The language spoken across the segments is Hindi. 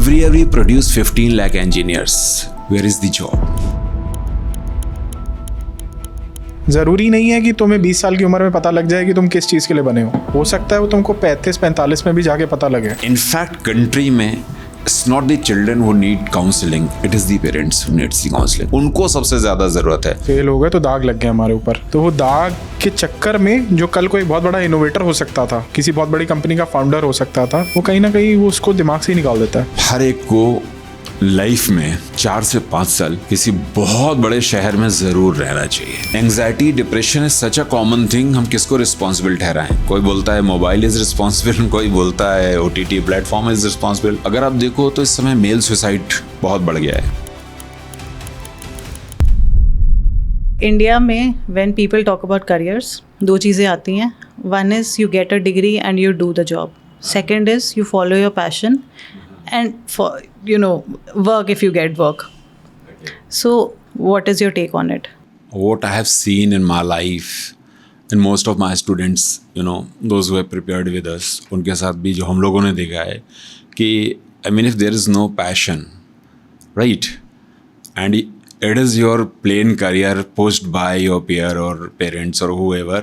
Every year we produce 15 lakh engineers. Where is the job? ज़रूरी नहीं है कि तुम्हें 20 साल की उम्र में पता लग जाए कि तुम किस चीज़ के लिए बने हो सकता है वो तुमको 35-45 में भी जाके पता लगे. In fact, country में it's not the children who need counseling, it is the parents who needs the counseling. उनको सबसे ज़्यादा ज़रूरत है. फेल हो गए तो दाग लग गया हमारे ऊपर. तो वो दाग के चक्कर में जो कल कोई बहुत बड़ा इनोवेटर हो सकता था, किसी बहुत बड़ी कंपनी का फाउंडर हो सकता था, वो कहीं ना कहीं वो उसको दिमाग से ही निकाल देता है. हर एक को लाइफ में 4 से 5 साल किसी बहुत बड़े शहर में जरूर रहना चाहिए. Anxiety, depression is such a common thing. हम किसको रिस्पॉन्सिबल ठहराएं? कोई बोलता है मोबाइल इज रिस्पॉन्सिबल, कोई बोलता है OTT प्लेटफॉर्म इज रिस्पॉन्सिबल. अगर आप देखो तो इस समय मेल सुसाइड बहुत बढ़ गया है. इंडिया में when people talk about careers, दो चीज़ें आती हैं. One is you get a degree and you do the job. Second is you follow your passion and for work if you get work. So what is your take on it? What I have seen in my life and most of my students, those who have prepared with us, उनके साथ भी जो हम लोगों ने देखा है कि if there is no passion, right, and it is your plain career pushed by your peer or parents or whoever,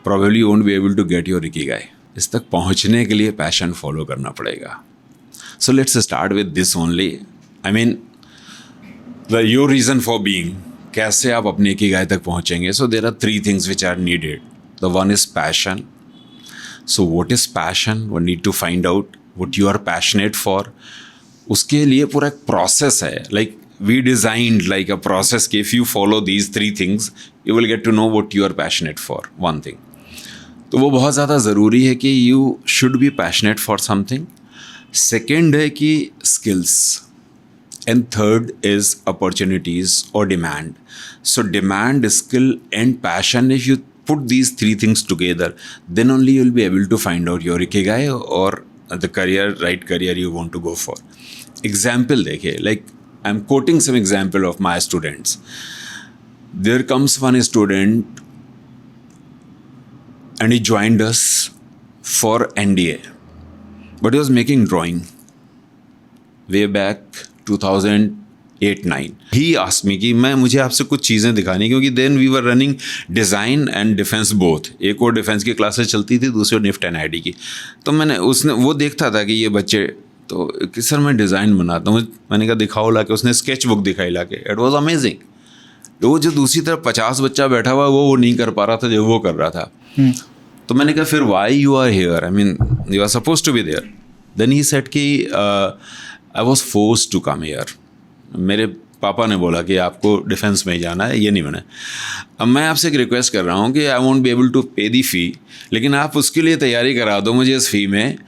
probably you won't be able to get your ikigai. इस तक पहुँचने के लिए passion follow करना पड़ेगा. So let's start with this only. Your reason for being. कैसे आप अपने इकिगाई तक पहुँचेंगे? So there are 3 things which are needed. The one is passion. So what is passion? We need to find out what you are passionate for. उसके लिए पूरा एक process है. Like we designed like a process कि if you follow these 3 things, you will get to know what you are passionate for. One thing. तो वो बहुत ज़्यादा ज़रूरी है कि you should be passionate for something. Second है कि skills. And third is opportunities और demand. So demand, skill and passion, if you put these 3 things together, then only you will be able to find out your ikigai or the right career you want to go for. Example देखिए, like I'm quoting some example of my students. There comes one student and he joined us for NDA. But he was making drawing way back 2008-9. He asked me कि मुझे आपसे कुछ चीज़ें दिखानी, क्योंकि then we were running design and defense both. एक और डिफेंस की क्लासेस चलती थी, दूसरी NIFT NID की. तो वो देखता था कि ये बच्चे तो कि सर मैं डिज़ाइन बनाता हूँ. मैंने कहा दिखाओ ला के. उसने स्केच बुक दिखाई ला के. It was amazing. वो जो दूसरी तरफ 50 बच्चा बैठा हुआ वो नहीं कर पा रहा था जो वो कर रहा था. तो मैंने कहा फिर why you are here? You are suppose to be there. Then he said कि I was forced to come here. मेरे पापा ने बोला कि आपको डिफेंस में ही जाना है, ये नहीं बने. अब मैं आपसे एक रिक्वेस्ट कर रहा हूँ कि I want be able to pay the फ़ी, लेकिन आप उसके लिए तैयारी करा दो मुझे इस फ़ी में.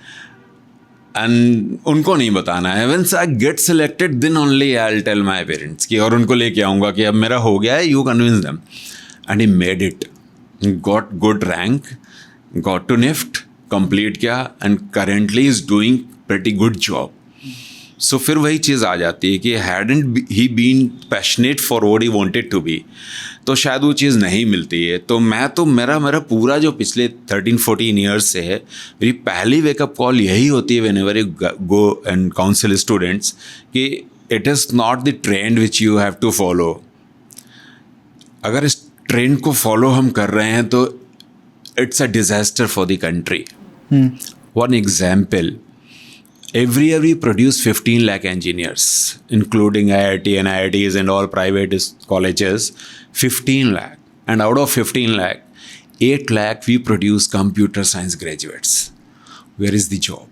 एंड उनको नहीं बताना है. When I get selected then only I will tell my parents कि, और उनको लेके आऊँगा कि अब मेरा हो गया है, you convince them. And he made it, got good rank, got to NIFT, complete किया, and currently is doing pretty good job. So फिर वही चीज़ आ जाती है कि hadn't he been passionate for what he wanted to be, तो शायद वो चीज़ नहीं मिलती है. तो मेरा पूरा जो पिछले 13-14 ईयर्स से है, मेरी पहली वेकअप कॉल यही होती है whenever you go and counsel students कि it is not the trend which you have to follow. अगर इस ट्रेंड को फॉलो हम कर रहे हैं तो it's a disaster for the country. One example, every year we produce 15 lakh engineers, including IIT and IITs and all private colleges, 15 lakh. And out of 15 lakh, 8 lakh we produce computer science graduates. Where is the job?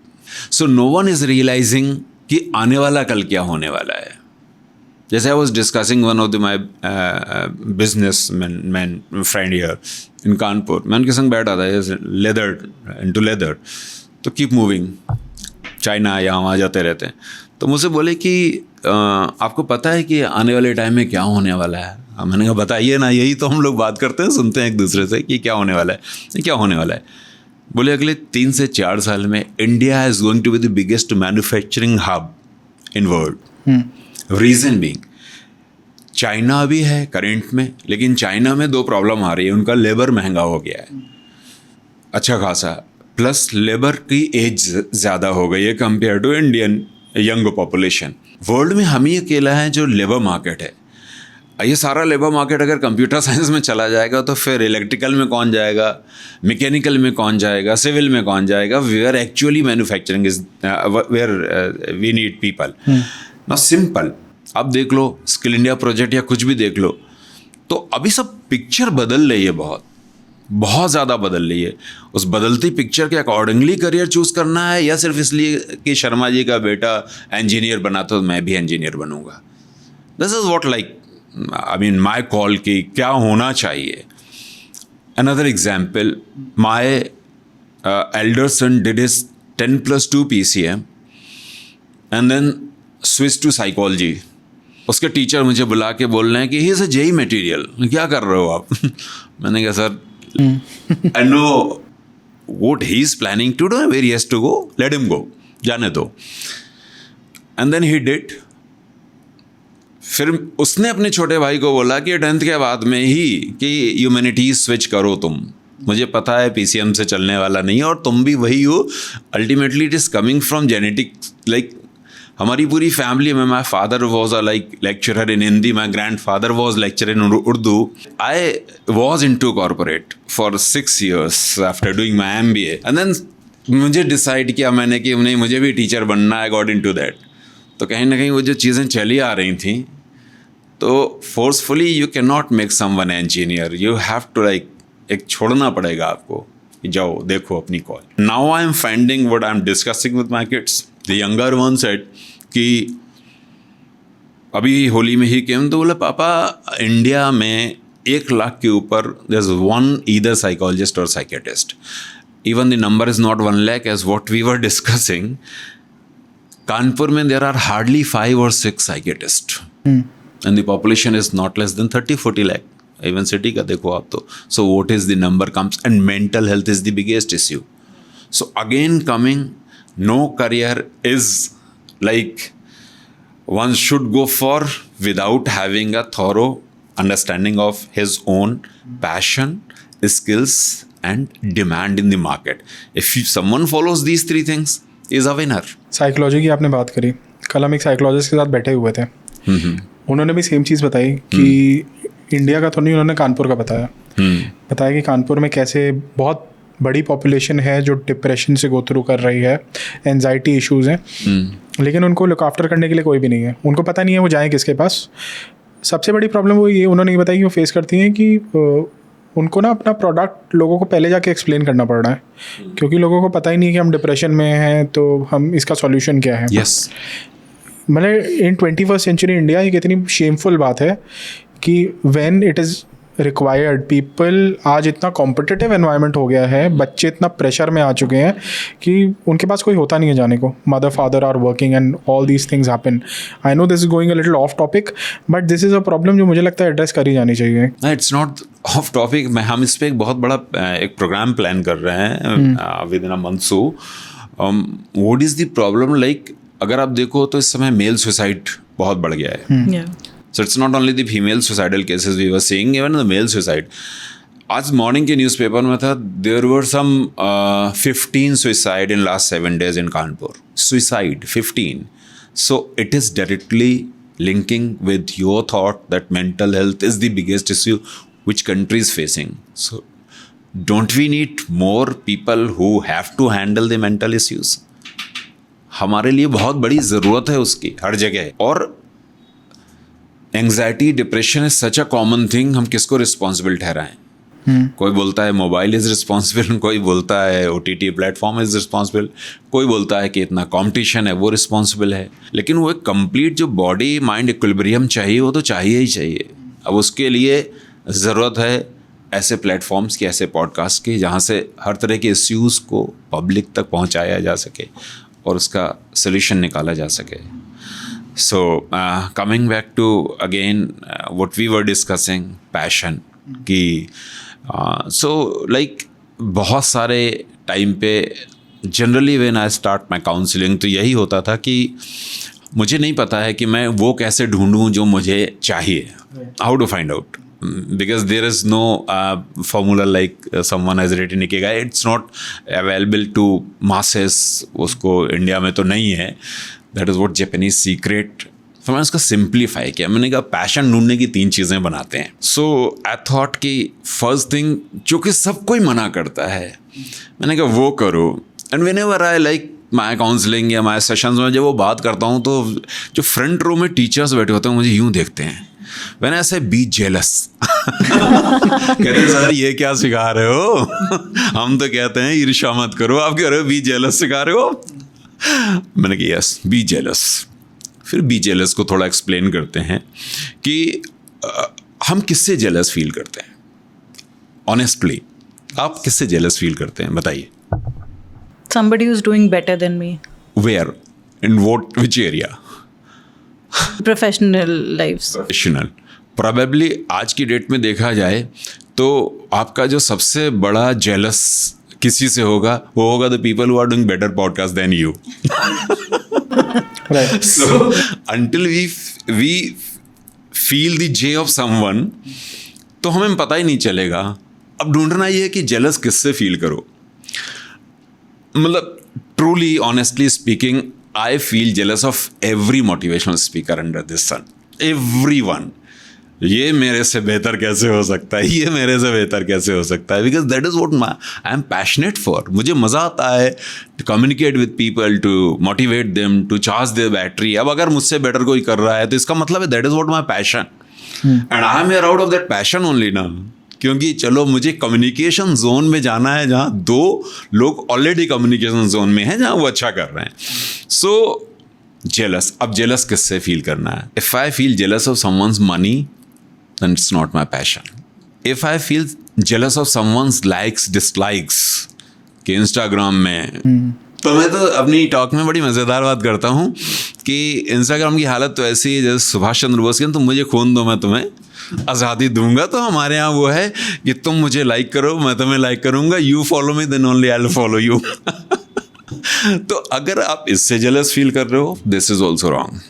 So no one is realizing कि आने वाला कल क्या होने वाला है. जैसे I was discussing one of my businessman friend here in Kanpur. मैं उनके संग बैठा था, into leather. तो keep moving, चाइना यहाँ वहाँ जाते रहते हैं. तो मुझसे बोले कि आपको पता है कि आने वाले टाइम में क्या होने वाला है? मैंने कहा बताइए ना, यही तो हम लोग बात करते हैं, सुनते हैं एक दूसरे से कि क्या होने वाला है, क्या होने वाला है. बोले अगले 3 से 4 साल में India is going to be the biggest manufacturing hub in world. Reason being, China भी है करेंट में, लेकिन चाइना में 2 प्रॉब्लम आ रही है. उनका लेबर महंगा हो गया है अच्छा खासा, प्लस लेबर की एज ज़्यादा हो गई है compare to Indian young population. World में हम ही अकेला है जो लेबर मार्केट है। ये सारा लेबर मार्केट अगर कंप्यूटर साइंस में चला जाएगा तो फिर इलेक्ट्रिकल में कौन जाएगा, मैकेनिकल में कौन जाएगा, सिविल में कौन जाएगा? Where actually manufacturing is, where we need people. ना सिंपल, अब देख लो स्किल इंडिया प्रोजेक्ट या कुछ भी देख लो, तो अभी सब पिक्चर बदल रही है, बहुत ज़्यादा बदल रही है। उस बदलती पिक्चर के अकॉर्डिंगली करियर चूज़ करना है, या सिर्फ इसलिए कि शर्मा जी का बेटा इंजीनियर बना तो मैं भी इंजीनियर बनूंगा? This is what like I mean, my call कि क्या होना चाहिए. Another example, my elder son did his 10+2 PCM and then switched to psychology. उसके टीचर मुझे बुला के बोल रहे हैं कि he is a JEE material. क्या कर रहे हो आप? मैंने कहा sir, I know what he is planning to do, where he has to go, let him go, जाने दो. And then he did. फिर उसने अपने छोटे भाई को बोला कि 10th के बाद में ही कि ह्यूमैनिटीज स्विच करो तुम, मुझे पता है पीसीएम से चलने वाला नहीं है और तुम भी वही हो, ultimately it is coming from genetics. Like हमारी पूरी फैमिली में, my father was a like lecturer in Hindi, my grandfather was lecturer in Urdu. I was into corporate for 6 years after doing my MBA and then मुझे डिसाइड किया मैंने कि नहीं, मुझे भी टीचर बनना है, गॉट इन टू दैट। तो कहीं ना कहीं वो जो चीज़ें चली आ रही थी, तो forcefully you can not make someone engineer, you have to like एक छोड़ना पड़ेगा आपको कि जाओ देखो अपनी call. Now I am finding what I am discussing with my kids, the younger one said कि अभी होली में ही केम तो बोला पापा इंडिया में 1 लाख के ऊपर there is one either psychologist और psychiatrist, even the number is not 1 lakh as what we were discussing. Kanpur में देर आर हार्डली 5 or 6 साइकेट्रिस्ट and the population is not less than 30-40 lakh. Even city का देखो आप तो. So what is the number comes, and mental health is the biggest issue. So again coming, no career is like one should go for without having a thorough understanding of his own passion, skills and demand in the market. If someone follows these 3 things, is a winner. Psychology की आपने बात करी, कल हम एक साइकोलॉजिस्ट के साथ बैठे हुए थे, उन्होंने भी सेम चीज़ बताई कि इंडिया का तो नहीं, उन्होंने कानपुर का बताया कि कानपुर में कैसे बहुत बड़ी पॉपुलेशन है जो डिप्रेशन से गो थ्रू कर रही है, एंजाइटी इश्यूज़ हैं, लेकिन उनको लुक आफ्टर करने के लिए कोई भी नहीं है, उनको पता नहीं है वो जाएँ किसके पास। सबसे बड़ी प्रॉब्लम वो ये उन्होंने ये बताई कि वो फेस करती हैं कि उनको ना अपना प्रोडक्ट लोगों को पहले जाके एक्सप्लेन करना पड़ रहा है, क्योंकि लोगों को पता ही नहीं कि हम डिप्रेशन में हैं तो हम इसका सॉल्यूशन क्या है। Yes. मतलब इन 21st सेंचुरी इंडिया एक इतनी शेमफुल बात है कि when it is required people, आज इतना कॉम्पिटिटिव एनवायरनमेंट हो गया है, बच्चे इतना प्रेशर में आ चुके हैं कि उनके पास कोई होता नहीं है जाने को, mother father are working and all these things happen. I know this is going a little off topic, but this is a problem जो मुझे लगता है एड्रेस करी जानी चाहिए। इट्स नॉट ऑफ टॉपिक, हम इस पर एक बहुत बड़ा एक प्रोग्राम प्लान कर रहे हैं with in a month. So what is the problem, like अगर आप देखो तो इस समय मेल सुसाइड बहुत बढ़ गया है। So it's not only the female suicidal cases we were seeing, even the male suicide. आज मॉर्निंग के न्यूज़पेपर में था, there were some 15 suicide in last 7 days in Kanpur. Suicide, 15. So it is directly linking with your thought that mental health is the biggest issue which country is facing. So don't we need more people who have to handle the mental issues? हमारे लिए बहुत बड़ी ज़रूरत है उसकी हर जगह। और anxiety depression is such a common thing, हम किसको रिस्पॉन्सिबल ठहराएं? कोई बोलता है मोबाइल इज़ रिस्पॉन्सिबल, कोई बोलता है OTT प्लेटफॉर्म इज़ रिस्पॉन्सिबल, कोई बोलता है कि इतना कंपटीशन है वो रिस्पॉन्सिबल है। लेकिन वो एक कंप्लीट जो बॉडी माइंड इक्विलिब्रियम चाहिए वो तो चाहिए ही चाहिए। अब उसके लिए ज़रूरत है ऐसे प्लेटफॉर्म्स की, ऐसे पॉडकास्ट की, जहाँ से हर तरह के इश्यूज़ को पब्लिक तक पहुँचाया जा सके और उसका सोल्यूशन निकाला जा सके। So coming back to again what we were discussing, passion कि so like बहुत सारे टाइम पे generally when I start my counselling तो यही होता था कि मुझे नहीं पता है कि मैं वो कैसे ढूंढूं जो मुझे चाहिए, how to find out, because there is no formula like someone has written ikigai, it's not available to masses, उसको इंडिया में तो नहीं है। That is what Japanese secret. तो मैंने उसका सिंप्लीफाई किया, मैंने कहा पैशन ढूंढने की 3 चीज़ें बनाते हैं। सो आई थॉट कि फर्स्ट थिंग जो कि सब कोई मना करता है, मैंने कहा वो करो। And whenever I like my counselling या माय सेशंस में जब वो बात करता हूँ तो जो फ्रंट रो में टीचर्स बैठे होते हैं मुझे यूँ देखते हैं, मैंने ऐसे बी जेलस कहते हैं सर ये क्या सिखा रहे हो हम तो कहते हैं ईर्ष्या मत करो, आप कह रहे हो बी जेलस सिखा रहे हो। मैंने कहा यस बी जेलस। फिर बी जेलस को थोड़ा एक्सप्लेन करते हैं कि हम किससे जेलस फील करते हैं। ऑनेस्टली आप किससे जेलस फील करते हैं बताइए। Somebody who's doing better than me. Where in what which area? Professional lives. Professional. Probably आज की डेट में देखा जाए तो आपका जो सबसे बड़ा जेलस किसी से होगा वो होगा the people who are doing better podcast than you. Right. So until we feel the J of someone तो हमें पता ही नहीं चलेगा। अब ढूंढना ये है कि जेलस किससे फील करो। मतलब truly honestly speaking I feel jealous of every motivational speaker under this sun, everyone. ये मेरे से बेहतर कैसे हो सकता है, ये मेरे से बेहतर कैसे हो सकता है, because that is what I am passionate for. मुझे मज़ा आता है to communicate with people, to motivate them, to charge their battery. अब अगर मुझसे बेटर कोई कर रहा है तो इसका मतलब है that is what my passion and I am here out of that passion only ना। क्योंकि चलो मुझे कम्युनिकेशन जोन में जाना है जहाँ 2 लोग ऑलरेडी कम्युनिकेशन जोन में हैं जहाँ वो अच्छा कर रहे हैं। सो जेलस, अब जेलस किससे फील करना है? If I feel jealous of someone's money then it's not my passion. If I feel jealous of someone's likes, dislikes कि Instagram में तो मैं तो अपनी टॉक में बड़ी मज़ेदार बात करता हूँ कि Instagram की हालत तो ऐसी है जैसे सुभाष चंद्र बोस की, तुम मुझे खून दो मैं तुम्हें आज़ादी दूंगा। तो हमारे यहाँ वो है कि तुम मुझे लाइक करो मैं तुम्हें लाइक करूँगा, you follow me then only I will follow you. तो अगर आप इससे जेलस फील कर रहे हो this is also wrong.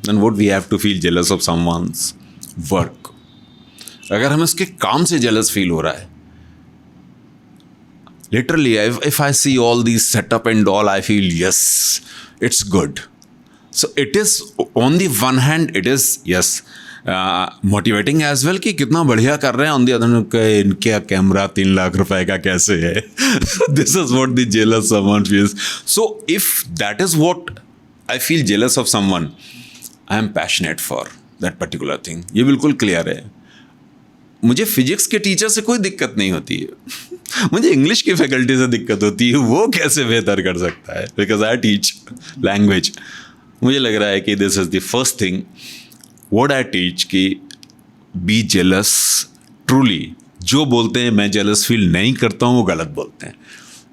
Then would we have to feel jealous of someone's work. अगर हमें उसके काम से जेलस फील हो रहा है, literally if I see all these setup and all I feel yes it's good. So it is on the one hand it is yes motivating as well कि कितना बढ़िया कर रहे हैं। ऑन द अदर इनका कैमरा 3 लाख रुपए का कैसे है। This is what the jealous someone feels. So if that is what I feel jealous of someone, I am passionate for that particular thing. ये बिल्कुल क्लियर है। मुझे फिजिक्स के टीचर से कोई दिक्कत नहीं होती है, मुझे इंग्लिश की फैकल्टी से दिक्कत होती है, वो कैसे बेहतर कर सकता है, बिकॉज आई टीच लैंग्वेज। मुझे लग रहा है कि this is the first thing what I teach कि बी जेलस ट्रूली। जो बोलते हैं मैं जेलस फील नहीं करता हूँ वो गलत बोलते हैं,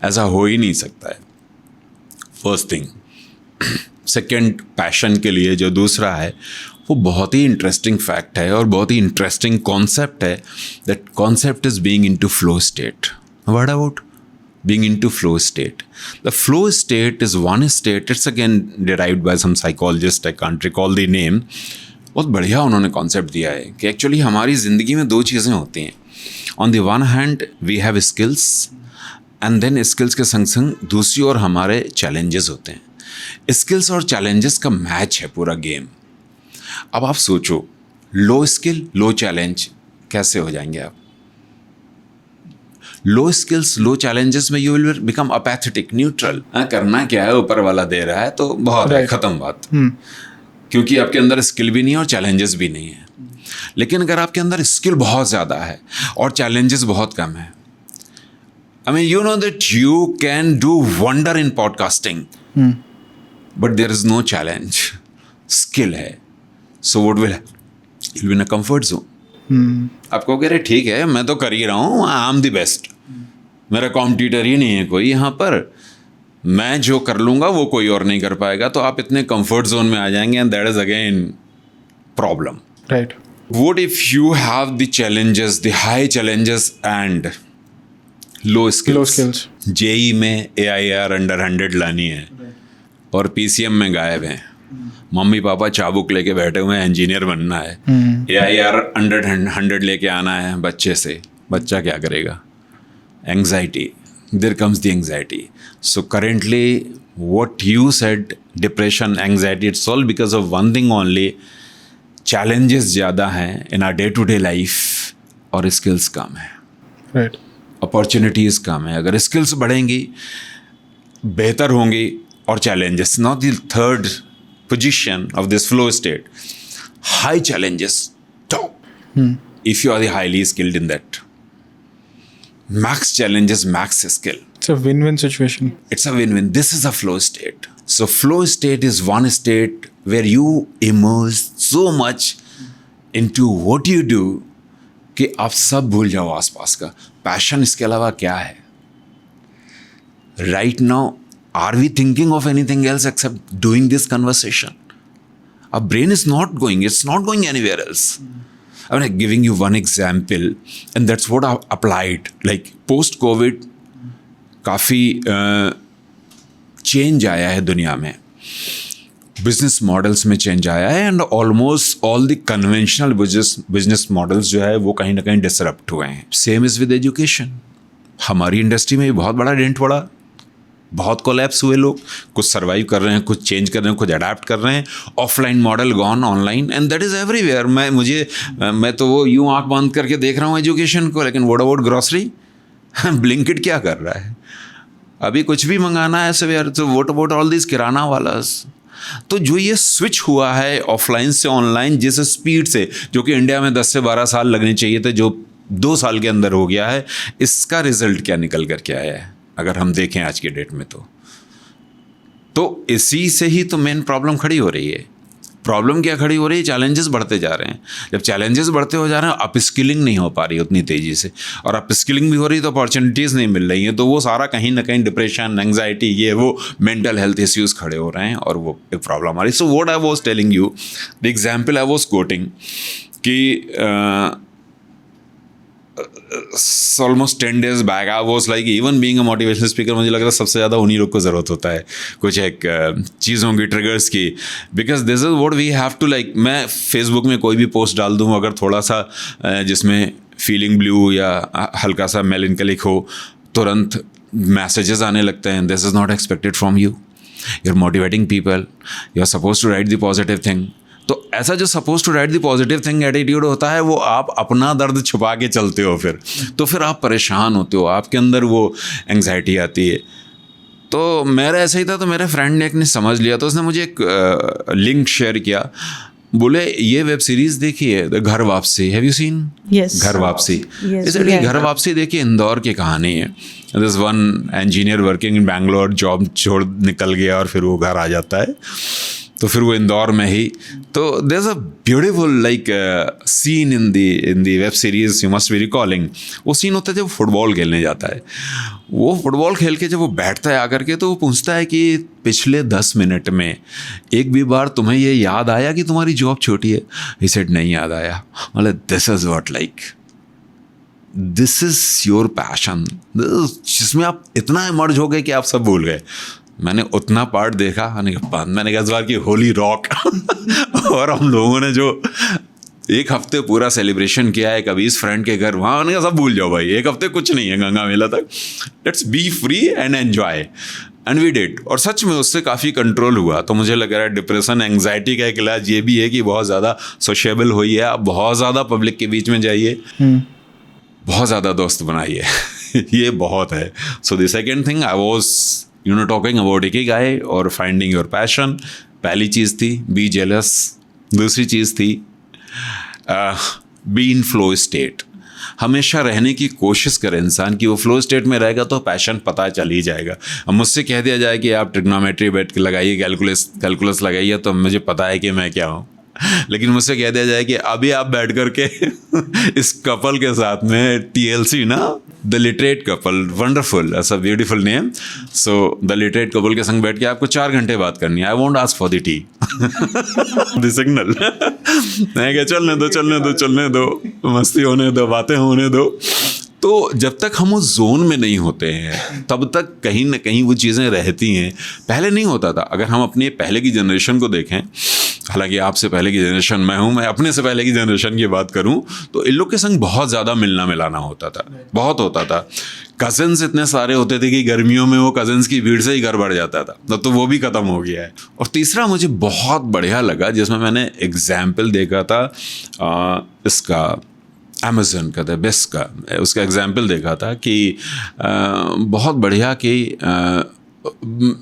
ऐसा हो ही नहीं सकता है। First thing. सेकेंड, पैशन के लिए जो दूसरा है वो बहुत ही इंटरेस्टिंग फैक्ट है और बहुत ही इंटरेस्टिंग कॉन्सेप्ट है। That concept is being into flow state. What about being into flow state? The flow state is one state, it's again derived by some psychologist, I can't recall the name. बहुत बढ़िया उन्होंने कॉन्सेप्ट दिया है कि एक्चुअली हमारी ज़िंदगी में 2 चीज़ें होती हैं। On the one hand we have skills and then skills के संग संग दूसरी ओर हमारे चैलेंजेस होते हैं। स्किल्स और चैलेंजेस का मैच है पूरा गेम। अब आप सोचो लो स्किल लो चैलेंज कैसे हो जाएंगे आप? लो स्किल्स लो चैलेंजेस में you will become apathetic, neutral. करना क्या है, ऊपर वाला दे रहा है तो बहुत है, खत्म बात। क्योंकि आपके अंदर स्किल भी नहीं है और चैलेंजेस भी नहीं है। लेकिन अगर आपके अंदर स्किल बहुत ज़्यादा है और चैलेंजेस बहुत कम है, I mean you know that you can do wonder in podcasting but there is no challenge, skill है। So what will you will in a comfort zone. आपको कह रहे ठीक है मैं तो कर ही रहा हूँ, आई एम द बेस्ट, मेरा कॉम्पिटिटर ही नहीं है कोई यहाँ पर, मैं जो कर लूँगा वो कोई और नहीं कर पाएगा। तो आप इतने कंफर्ट जोन में आ जाएंगे and that is again problem. Right. What if you have the challenges, the high challenges and low skills? Low skills. JEE में AIR अंडर 100 लानी है और PCM में गायब हैं। मम्मी पापा चाबुक लेके बैठे हुए हैं, इंजीनियर बनना है। AIR अंडर 100 लेके आना है बच्चे से, बच्चा क्या करेगा? Anxiety, there comes the anxiety. So currently what you said, depression, anxiety, it's all because of one thing only. Challenges ज़्यादा हैं in our day-to-day life और skills कम है. Right. Opportunities कम है. अगर skills बढ़ेंगी, बेहतर होंगी और challenges. Not the third position of this flow state. High challenges, top. If you are the highly skilled in that. Max challenges, max skill. It's a win-win situation. It's a win-win. This is a flow state. So flow state is one state where you immerse so much into what you do कि आप सब भूल जाओ आसपास का. पैशन इसके अलावा क्या है? Right now, are we thinking of anything else except doing this conversation? Our brain is not going. It's not going anywhere else. I'm like giving you one example, and that's what I applied. Like post-COVID, काफ़ी चेंज आया है दुनिया में. बिजनेस मॉडल्स में चेंज आया है and almost all the conventional business models जो है वो कहीं ना कहीं डिसरप्ट हुए हैं. Same is with education. हमारी इंडस्ट्री में भी बहुत बड़ा डेंट पड़ा. बहुत कोलैप्स हुए लोग. कुछ सर्वाइव कर रहे हैं, कुछ चेंज कर रहे हैं, कुछ अडेप्ट कर रहे हैं. Offline model gone online and that is everywhere. मैं तो वो यूँ आँख बंद करके देख रहा हूँ एजुकेशन को. लेकिन व्हाट अबाउट ग्रॉसरी? ब्लिंकिट क्या कर रहा है? अभी कुछ भी मंगाना है सब यार. तो व्हाट अबाउट ऑल दिस किराना वालास? तो जो ये स्विच हुआ है ऑफलाइन से ऑनलाइन जिस स्पीड से, जो कि इंडिया में 10 से 12 साल लगने चाहिए थे, जो 2 साल के अंदर हो गया है, इसका रिजल्ट क्या निकल कर के आया है अगर हम देखें आज के डेट में? तो इसी से ही तो मेन प्रॉब्लम खड़ी हो रही है. प्रॉब्लम क्या खड़ी हो रही है? चैलेंजेस बढ़ते जा रहे हैं. जब चैलेंजेस बढ़ते हो जा रहे हैं, अप स्किलिंग नहीं हो पा रही उतनी तेज़ी से, और अप स्किलिंग भी हो रही है तो अपॉर्चुनिटीज़ नहीं मिल रही हैं. तो वो सारा कहीं ना कहीं डिप्रेशन, एंग्जाइटी, ये वो मेंटल हेल्थ इश्यूज़ खड़े हो रहे हैं और वो एक प्रॉब्लम आ रही है. So what I was telling you, the example I was quoting कि almost 10 days back I was like even being a motivational speaker मुझे लग रहा है सबसे ज़्यादा उन्हीं लोग को ज़रूरत होता है कुछ एक चीज़ों की, ट्रिगर्स की. Because this is what we have to like. मैं फेसबुक में कोई भी पोस्ट डाल दूँ अगर थोड़ा सा जिसमें फीलिंग ब्लू या हल्का सा मेलैंकोलिक हो, तुरंत मैसेजेस आने लगते हैं. This is not expected from you. You are motivating people. You are suppose to write the positive thing. तो ऐसा जो suppose to write the positive thing attitude होता है, वो आप अपना दर्द छुपा के चलते हो फिर आप परेशान होते हो, आपके अंदर वो एंग्जाइटी आती है. तो मेरा ऐसा ही था. तो मेरे फ्रेंड ने एक ने समझ लिया, तो उसने मुझे एक लिंक शेयर किया. बोले ये वेब सीरीज़ देखी है घर वापसी? Have you seen? Yes. घर वापसी. Yes, इसलिए घर वापसी देखिए, इंदौर की कहानी है. This one engineer working in Bangalore, job छोड़ निकल गया और फिर वो घर आ जाता है. तो फिर वो इंदौर में ही. तो there is a beautiful like scene in the web series you must be recalling. वो सीन होता है जब फुटबॉल खेलने जाता है. वो फुटबॉल खेल के जब वो बैठता है आकर के, तो वो पूछता है कि पिछले 10 मिनट में एक भी बार तुम्हें ये याद आया कि तुम्हारी जॉब छोटी है? ही सेड नहीं याद आया. मतलब this is what like this is your passion, जिसमें आप इतना इमर्ज हो गए कि आप सब भूल गए. मैंने उतना पार्ट देखा, मैंने कहा इस बार की होली रॉक. और हम लोगों ने जो 1 हफ्ते पूरा सेलिब्रेशन किया है कभी इस फ्रेंड के घर, वहाँ मैंने कहा सब भूल जाओ भाई, 1 हफ्ते कुछ नहीं है गंगा मेला तक. Let's be free and enjoy. And we did. और सच में उससे काफ़ी कंट्रोल हुआ. तो मुझे लग रहा है डिप्रेशन, एंग्जाइटी का एक इलाज ये भी है कि बहुत ज़्यादा सोशेबल होइए, आप बहुत ज़्यादा पब्लिक के बीच में जाइए, बहुत ज़्यादा दोस्त बनाइए. ये बहुत है. So the second thing I was talking about Ikigai और फाइंडिंग योर पैशन. पहली चीज़ थी बी जेलस. दूसरी चीज़ थी बी इन फ्लो स्टेट. हमेशा रहने की कोशिश करे इंसान कि वो फ्लो स्टेट में रहेगा तो पैशन पता चल ही जाएगा. अब मुझसे कह दिया जाए कि आप ट्रिग्नोमेट्री बैठ के लगाइए, कैलकुलस लगाइए, तो मुझे पता है कि मैं क्या हूँ. लेकिन मुझसे कह दिया जाए कि अभी आप बैठ करके इस कपल के साथ में TLC ना, द लिटरेट कपल, वंडरफुल, ऐसा beautiful name. So the literate couple के संग बैठ के आपको 4 घंटे बात करनी है. I won't ask for the T, the signal. मैं क्या चलने दो, मस्ती होने दो, बातें होने दो. तो जब तक हम उस जोन में नहीं होते हैं तब तक कहीं ना कहीं वो चीज़ें रहती हैं. पहले नहीं होता था. अगर हम अपने पहले की जनरेशन को देखें, हालांकि आपसे पहले की जनरेशन मैं हूँ, मैं अपने से पहले की जनरेशन की बात करूँ तो इन लोग के संग बहुत ज़्यादा मिलना मिलाना होता था, बहुत होता था। कज़न्स इतने सारे होते थे कि गर्मियों में वो कज़न्स की भीड़ से ही घर भर जाता था, तो वो भी ख़त्म हो गया है। और तीसरा मुझे बहुत बढ़िया लगा जिसमें मैंने एग्जाम्पल देखा था इसका अमेज़न का, द बेस्ट का, उसका एग्जाम्पल देखा था कि बहुत बढ़िया कि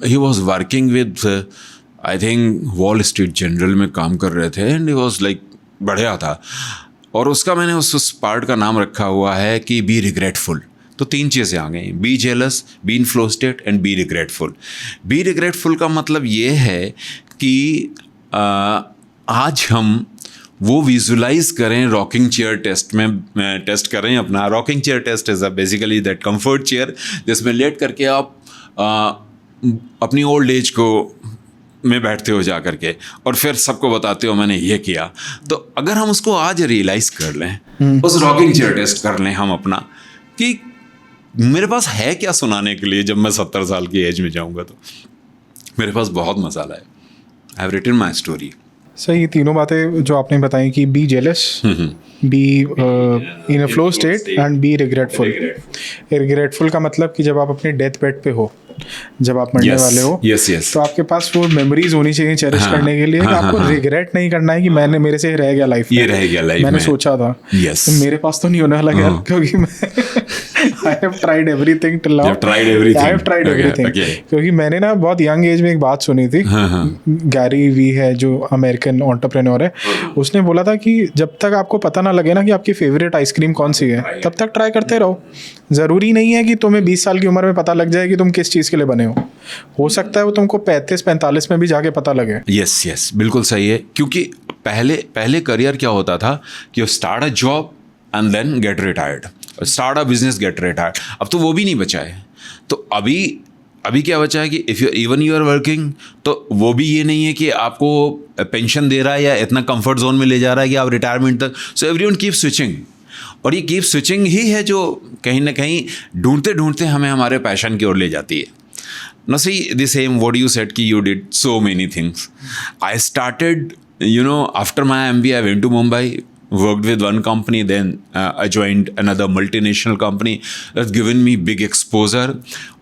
he was working with I think wall Street Journal में काम कर रहे थे एंड ही वॉज लाइक बढ़िया था। और उसका मैंने उस पार्ट का नाम रखा हुआ है कि बी रिग्रेटफुल। तो 3 चीज़ें आ गई, be jealous, be in flow state and be regretful. Be regretful का मतलब ये है कि आज हम वो विजुलाइज करें, रॉकिंग चेयर टेस्ट में टेस्ट करें अपना। Rocking chair test is basically that comfort chair जिसमें लेट करके आप अपनी ओल्ड एज को में बैठते हो जा करके और फिर सबको बताते हो मैंने ये किया। तो अगर हम उसको आज रियलाइज़ कर लें, उस रॉकिंग चेयर टेस्ट कर लें हम अपना कि मेरे पास है क्या सुनाने के लिए जब मैं 70 साल की एज में जाऊंगा, तो मेरे पास बहुत मसाला है। I have written my story. सही, ये तीनों बातें जो आपने बताई कि be jealous, be in a flow state and be regretful. Regretful का मतलब कि जब आप अपने डेथ बेड पे हो, जब आप मरने वाले हो, तो आपके पास वो मेमोरीज होनी चाहिए चेरिश करने के लिए कि आपको रिग्रेट नहीं करना है कि मैंने मेरे से रह गया लाइफ में, ये रह गया लाइफ मैंने में। सोचा था। तो मेरे पास तो नहीं होने वाला यार, क्योंकि मैं I have tried everything till now. You have tried everything. I have tried everything. Okay. क्योंकि मैंने ना बहुत यंग एज में एक बात सुनी थी, गैरी वी है जो अमेरिकन एंटरप्रेन्योर है, उसने बोला था कि जब तक आपको पता ना लगे ना कि आपकी फेवरेट आइसक्रीम कौन सी है, तब तक ट्राई करते रहो। ज़रूरी नहीं है कि तुम्हें 20 साल की उम्र में पता लग जाए कि तुम किस चीज़ के लिए बने हो सकता है वो तुमको 35-45 में भी जाके पता लगे। यस, बिल्कुल सही है। क्योंकि पहले करियर क्या होता था कि you start a job and then get retired, start a business get retired. अब तो वो भी नहीं बचा है। तो अभी क्या बचा है कि इफ़ यू आर वर्किंग, तो वो भी ये नहीं है कि आपको पेंशन दे रहा है या इतना कंफर्ट जोन में ले जा रहा है कि आप रिटायरमेंट तक। सो एवरीवन कीप स्विचिंग, और ये कीप स्विचिंग ही है जो कहीं ना कहीं ढूंढते ढूंढते हमें हमारे पैशन की ओर ले जाती है। Now see the same what you said कि you did so many things. I started, after my MBA I went to Mumbai, worked with one company, then I joined another multinational company that's given me big exposure.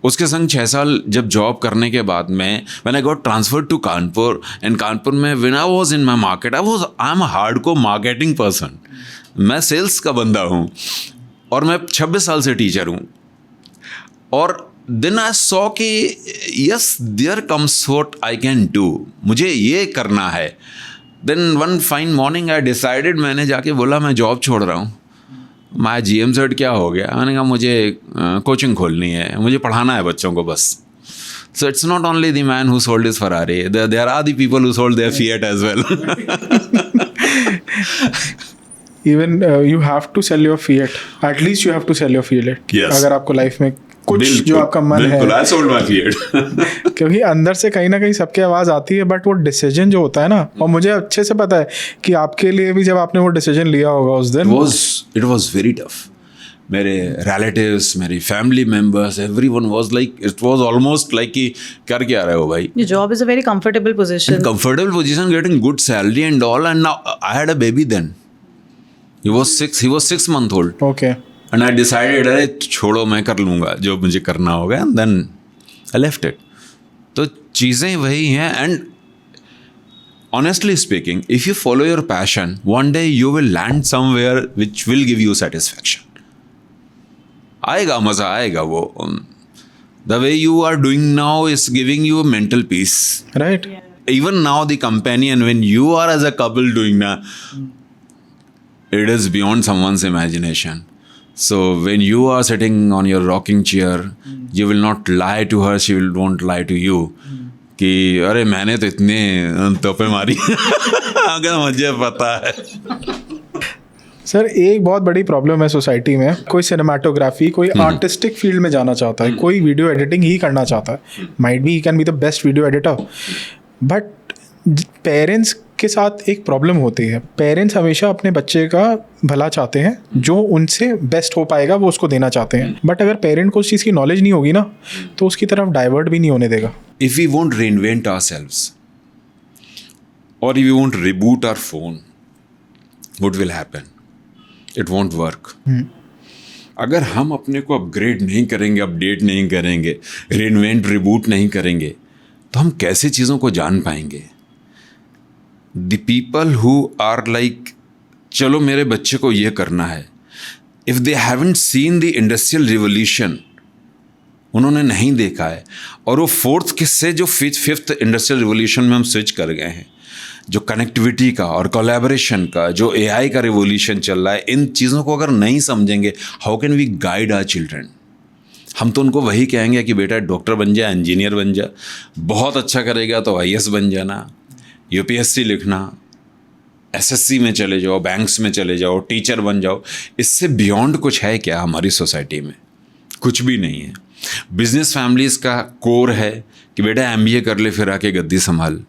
उसके संग 6 साल जब जॉब करने के बाद में when I got transferred to Kanpur, and Kanpur में when I was in my market, I'm a hardcore marketing person. मैं सेल्स का बंदा हूँ और मैं 26 साल से टीचर हूँ। और then I saw कि yes there comes what I can do, मुझे ये करना है। Then one fine morning I decided, मैंने जाके बोला मैं जॉब छोड़ रहा हूँ। मैं GMZ क्या हो गया, मैंने कहा मुझे कोचिंग खोलनी है, मुझे पढ़ाना है बच्चों को बस। So it's not only the man who sold his Ferrari, there are the people who sold their Fiat as well. Even you have to sell your Fiat, at least you have to sell your Fiat। Yes. अगर आपको लाइफ में कुछ जो आपका मन है, बिल्कुल, I sold my Fiat। क्योंकि अंदर से कहीं ना कहीं सबकी आवाज़ आती है, बट वो डिसीजन जो होता है ना, और मुझे अच्छे से पता है कि आपके लिए भी जब आपने वो डिसीजन लिया होगा उस दिन, it was very tough. मेरे relatives, मेरी family members, everyone was like, it was almost like कि कर क्या रहे हो भाई? Your job is a very comfortable position. And comfortable position, getting good salary and all, and now I had a baby then. He was 6 months old. Okay. And I decided, अरे छोड़ो मैं कर लूँगा जो मुझे करना होगा, and then I left it. तो चीज़ें वही हैं, and honestly speaking, if you follow your passion, one day you will land somewhere which will give you satisfaction. आएगा मज़ा, आएगा वो. The way you are doing now is giving you a mental peace. Right. Even now the companion, when you are as a couple doing na, it is beyond someone's imagination. So when you are sitting on your rocking chair, you will not lie to her, she won't lie to you. कि अरे मैंने तो इतने तोपे मारी अगर मुझे पता है। सर एक बहुत बड़ी प्रॉब्लम है सोसाइटी में, कोई सिनेमाटोग्राफी, कोई आर्टिस्टिक फील्ड में जाना चाहता है, कोई वीडियो एडिटिंग ही करना चाहता है, might be he can be the best video editor, but parents के साथ एक प्रॉब्लम होती है। पेरेंट्स हमेशा अपने बच्चे का भला चाहते हैं, जो उनसे बेस्ट हो पाएगा वो उसको देना चाहते हैं, बट अगर पेरेंट को उस चीज़ की नॉलेज नहीं होगी ना, तो उसकी तरफ डाइवर्ट भी नहीं होने देगा। If we won't reinvent ourselves, or if you won't reboot our phone, what will happen? It won't work. अगर हम अपने को अपग्रेड नहीं करेंगे, अपडेट नहीं करेंगे, रीइन्वेंट रिबूट नहीं करेंगे, तो हम कैसे चीज़ों को जान पाएंगे? The people who are like, चलो मेरे बच्चे को ये करना है, if they haven't seen the industrial revolution, उन्होंने नहीं देखा है, और वो फोर्थ किससे जो फिफ्थ इंडस्ट्रियल रिवोल्यूशन में हम स्विच कर गए हैं, जो कनेक्टिविटी का और कोलैबोरेशन का, जो एआई का रिवोल्यूशन चल रहा है, इन चीज़ों को अगर नहीं समझेंगे, how can we guide our children? हम तो उनको वही कहेंगे कि बेटा डॉक्टर बन जा, इंजीनियर बन जा, बहुत अच्छा करेगा तो आईएएस बन जाना, यूपीएससी लिखना, एसएससी में चले जाओ, बैंक्स में चले जाओ, टीचर बन जाओ। इससे बियॉन्ड कुछ है क्या हमारी सोसाइटी में? कुछ भी नहीं है। बिजनेस फैमिलीज़ का कोर है कि बेटा एमबीए कर ले फिर आके गद्दी संभाल,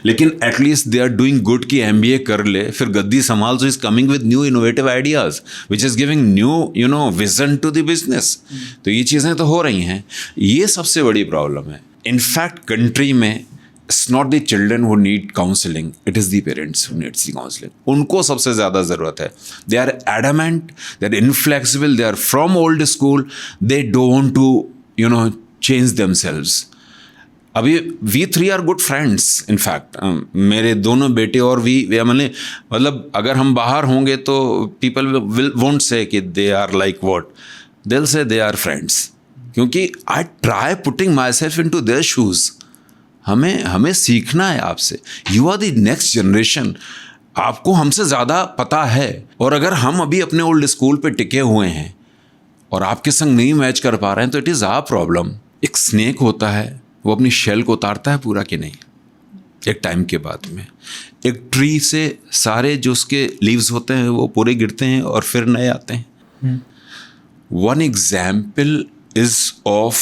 लेकिन at least they are doing good कि एमबीए कर ले फिर गद्दी संभाल, so is coming with new innovative ideas which is giving new vision to the business. तो ये चीज़ें तो हो रही हैं, ये सबसे बड़ी प्रॉब्लम है। इनफैक्ट कंट्री में it's not the children who need counselling, it is the parents who needs the counselling. उनको सबसे ज़्यादा ज़रूरत है। They are adamant, they are inflexible, they are from old school, they don't to change themselves. अभी we three are good friends. In fact मेरे दोनों बेटे और वी मतलब अगर हम बाहर होंगे तो पीपल विल वोंट से कि they are like what, they will say they are friends, क्योंकि I try putting myself into their shoes. हमें सीखना है आपसे। You are the next generation, आपको हमसे ज़्यादा पता है, और अगर हम अभी अपने ओल्ड स्कूल पे टिके हुए हैं और आपके संग नहीं मैच कर पा रहे हैं तो इट इज़ आवर प्रॉब्लम। एक स्नेक होता है, वो अपनी शेल को उतारता है पूरा कि नहीं, एक टाइम के बाद में। एक ट्री से सारे जो उसके लीव्स होते हैं वो पूरे गिरते हैं और फिर नए आते हैं। One example is of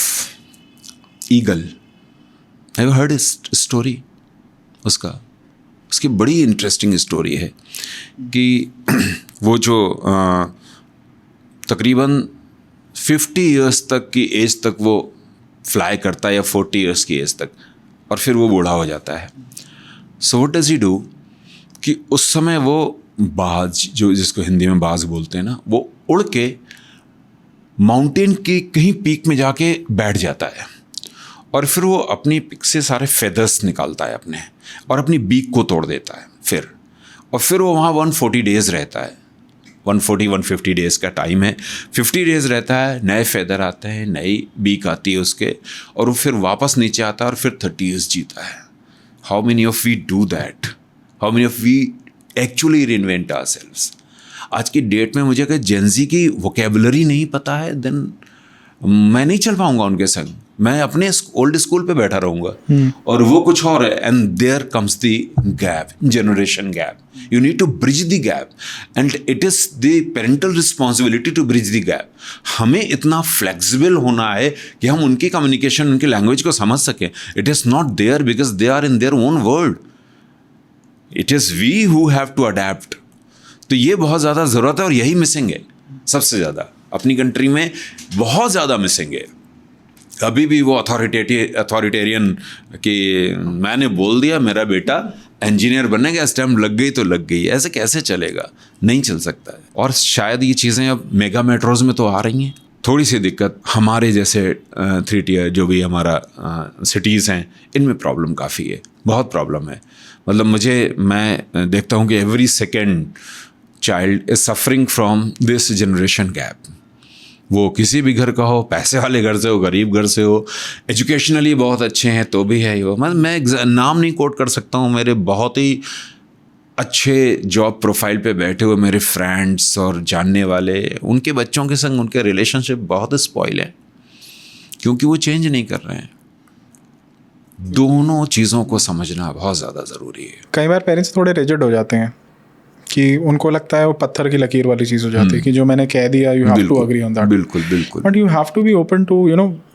eagle. Have you heard story उसकी बड़ी इंटरेस्टिंग स्टोरी है कि वो जो तकरीबन 50 ईयर्स तक की एज तक वो फ्लाई करता है, या 40 ईयर्स की एज तक, और फिर वो बूढ़ा हो जाता है। So what does he do कि उस समय वो बाज, जो जिसको हिंदी में बाज बोलते हैं ना, वो उड़ के माउंटेन की कहीं पीक में जाके बैठ जाता है, और फिर वो अपनी पिक से सारे फेदर्स निकालता है अपने, और अपनी बीक को तोड़ देता है फिर वो वहाँ 140 डेज़ रहता है। 140-150 डेज़ का टाइम है। 50 डेज़ रहता है, नए फेदर आते हैं, नई बीक आती है उसके, और वो फिर वापस नीचे आता है और फिर 30 ईयर्स जीता है। How many of we do that? How many of we actually reinvent ourselves? आज की डेट में मुझे अगर जेनजी की वोकेबुलरी नहीं पता है, देन मैं नहीं चल पाऊंगा उनके संग। मैं अपने ओल्ड स्कूल पे बैठा रहूँगा, और वो कुछ और है। And there comes the gap, generation gap. You need to bridge the gap, and it is the parental responsibility to bridge the gap. हमें इतना फ्लेक्सिबल होना है कि हम उनकी कम्युनिकेशन, उनकी लैंग्वेज को समझ सकें। It is not there because they are in their own world, it is we who have to adapt. तो ये बहुत ज़्यादा ज़रूरत है, और यही मिसिंग है सबसे ज़्यादा अपनी कंट्री में, बहुत ज़्यादा मिसिंग है। अभी भी वो अथॉरिटेरियन कि मैंने बोल दिया मेरा बेटा इंजीनियर बनेगा, स्टैम्प लग गई तो लग गई, ऐसे कैसे चलेगा? नहीं चल सकता है। और शायद ये चीज़ें अब मेगा मेट्रोज़ में तो आ रही हैं। थोड़ी सी दिक्कत हमारे जैसे 3 टियर जो भी हमारा सिटीज़ हैं, इनमें प्रॉब्लम काफ़ी है, बहुत प्रॉब्लम है। मतलब मैं देखता हूँ कि every second child is suffering from this generation gap. वो किसी भी घर का हो, पैसे वाले घर से हो, गरीब घर से हो, एजुकेशनली बहुत अच्छे हैं तो भी है ही वो। मतलब मैं नाम नहीं कोट कर सकता हूँ, मेरे बहुत ही अच्छे जॉब प्रोफाइल पे बैठे हुए मेरे फ्रेंड्स और जानने वाले, उनके बच्चों के संग उनके रिलेशनशिप बहुत स्पॉइल है, क्योंकि वो चेंज नहीं कर रहे हैं। दोनों चीज़ों को समझना बहुत ज़्यादा ज़रूरी है। कई बार पेरेंट्स थोड़े रिजिड हो जाते हैं कि उनको लगता है वो पत्थर की लकीर वाली चीज़ हो जाती है कि जो मैंने कह दिया you have to agree on that. बिल्कुल बिल्कुल। But you have to be open to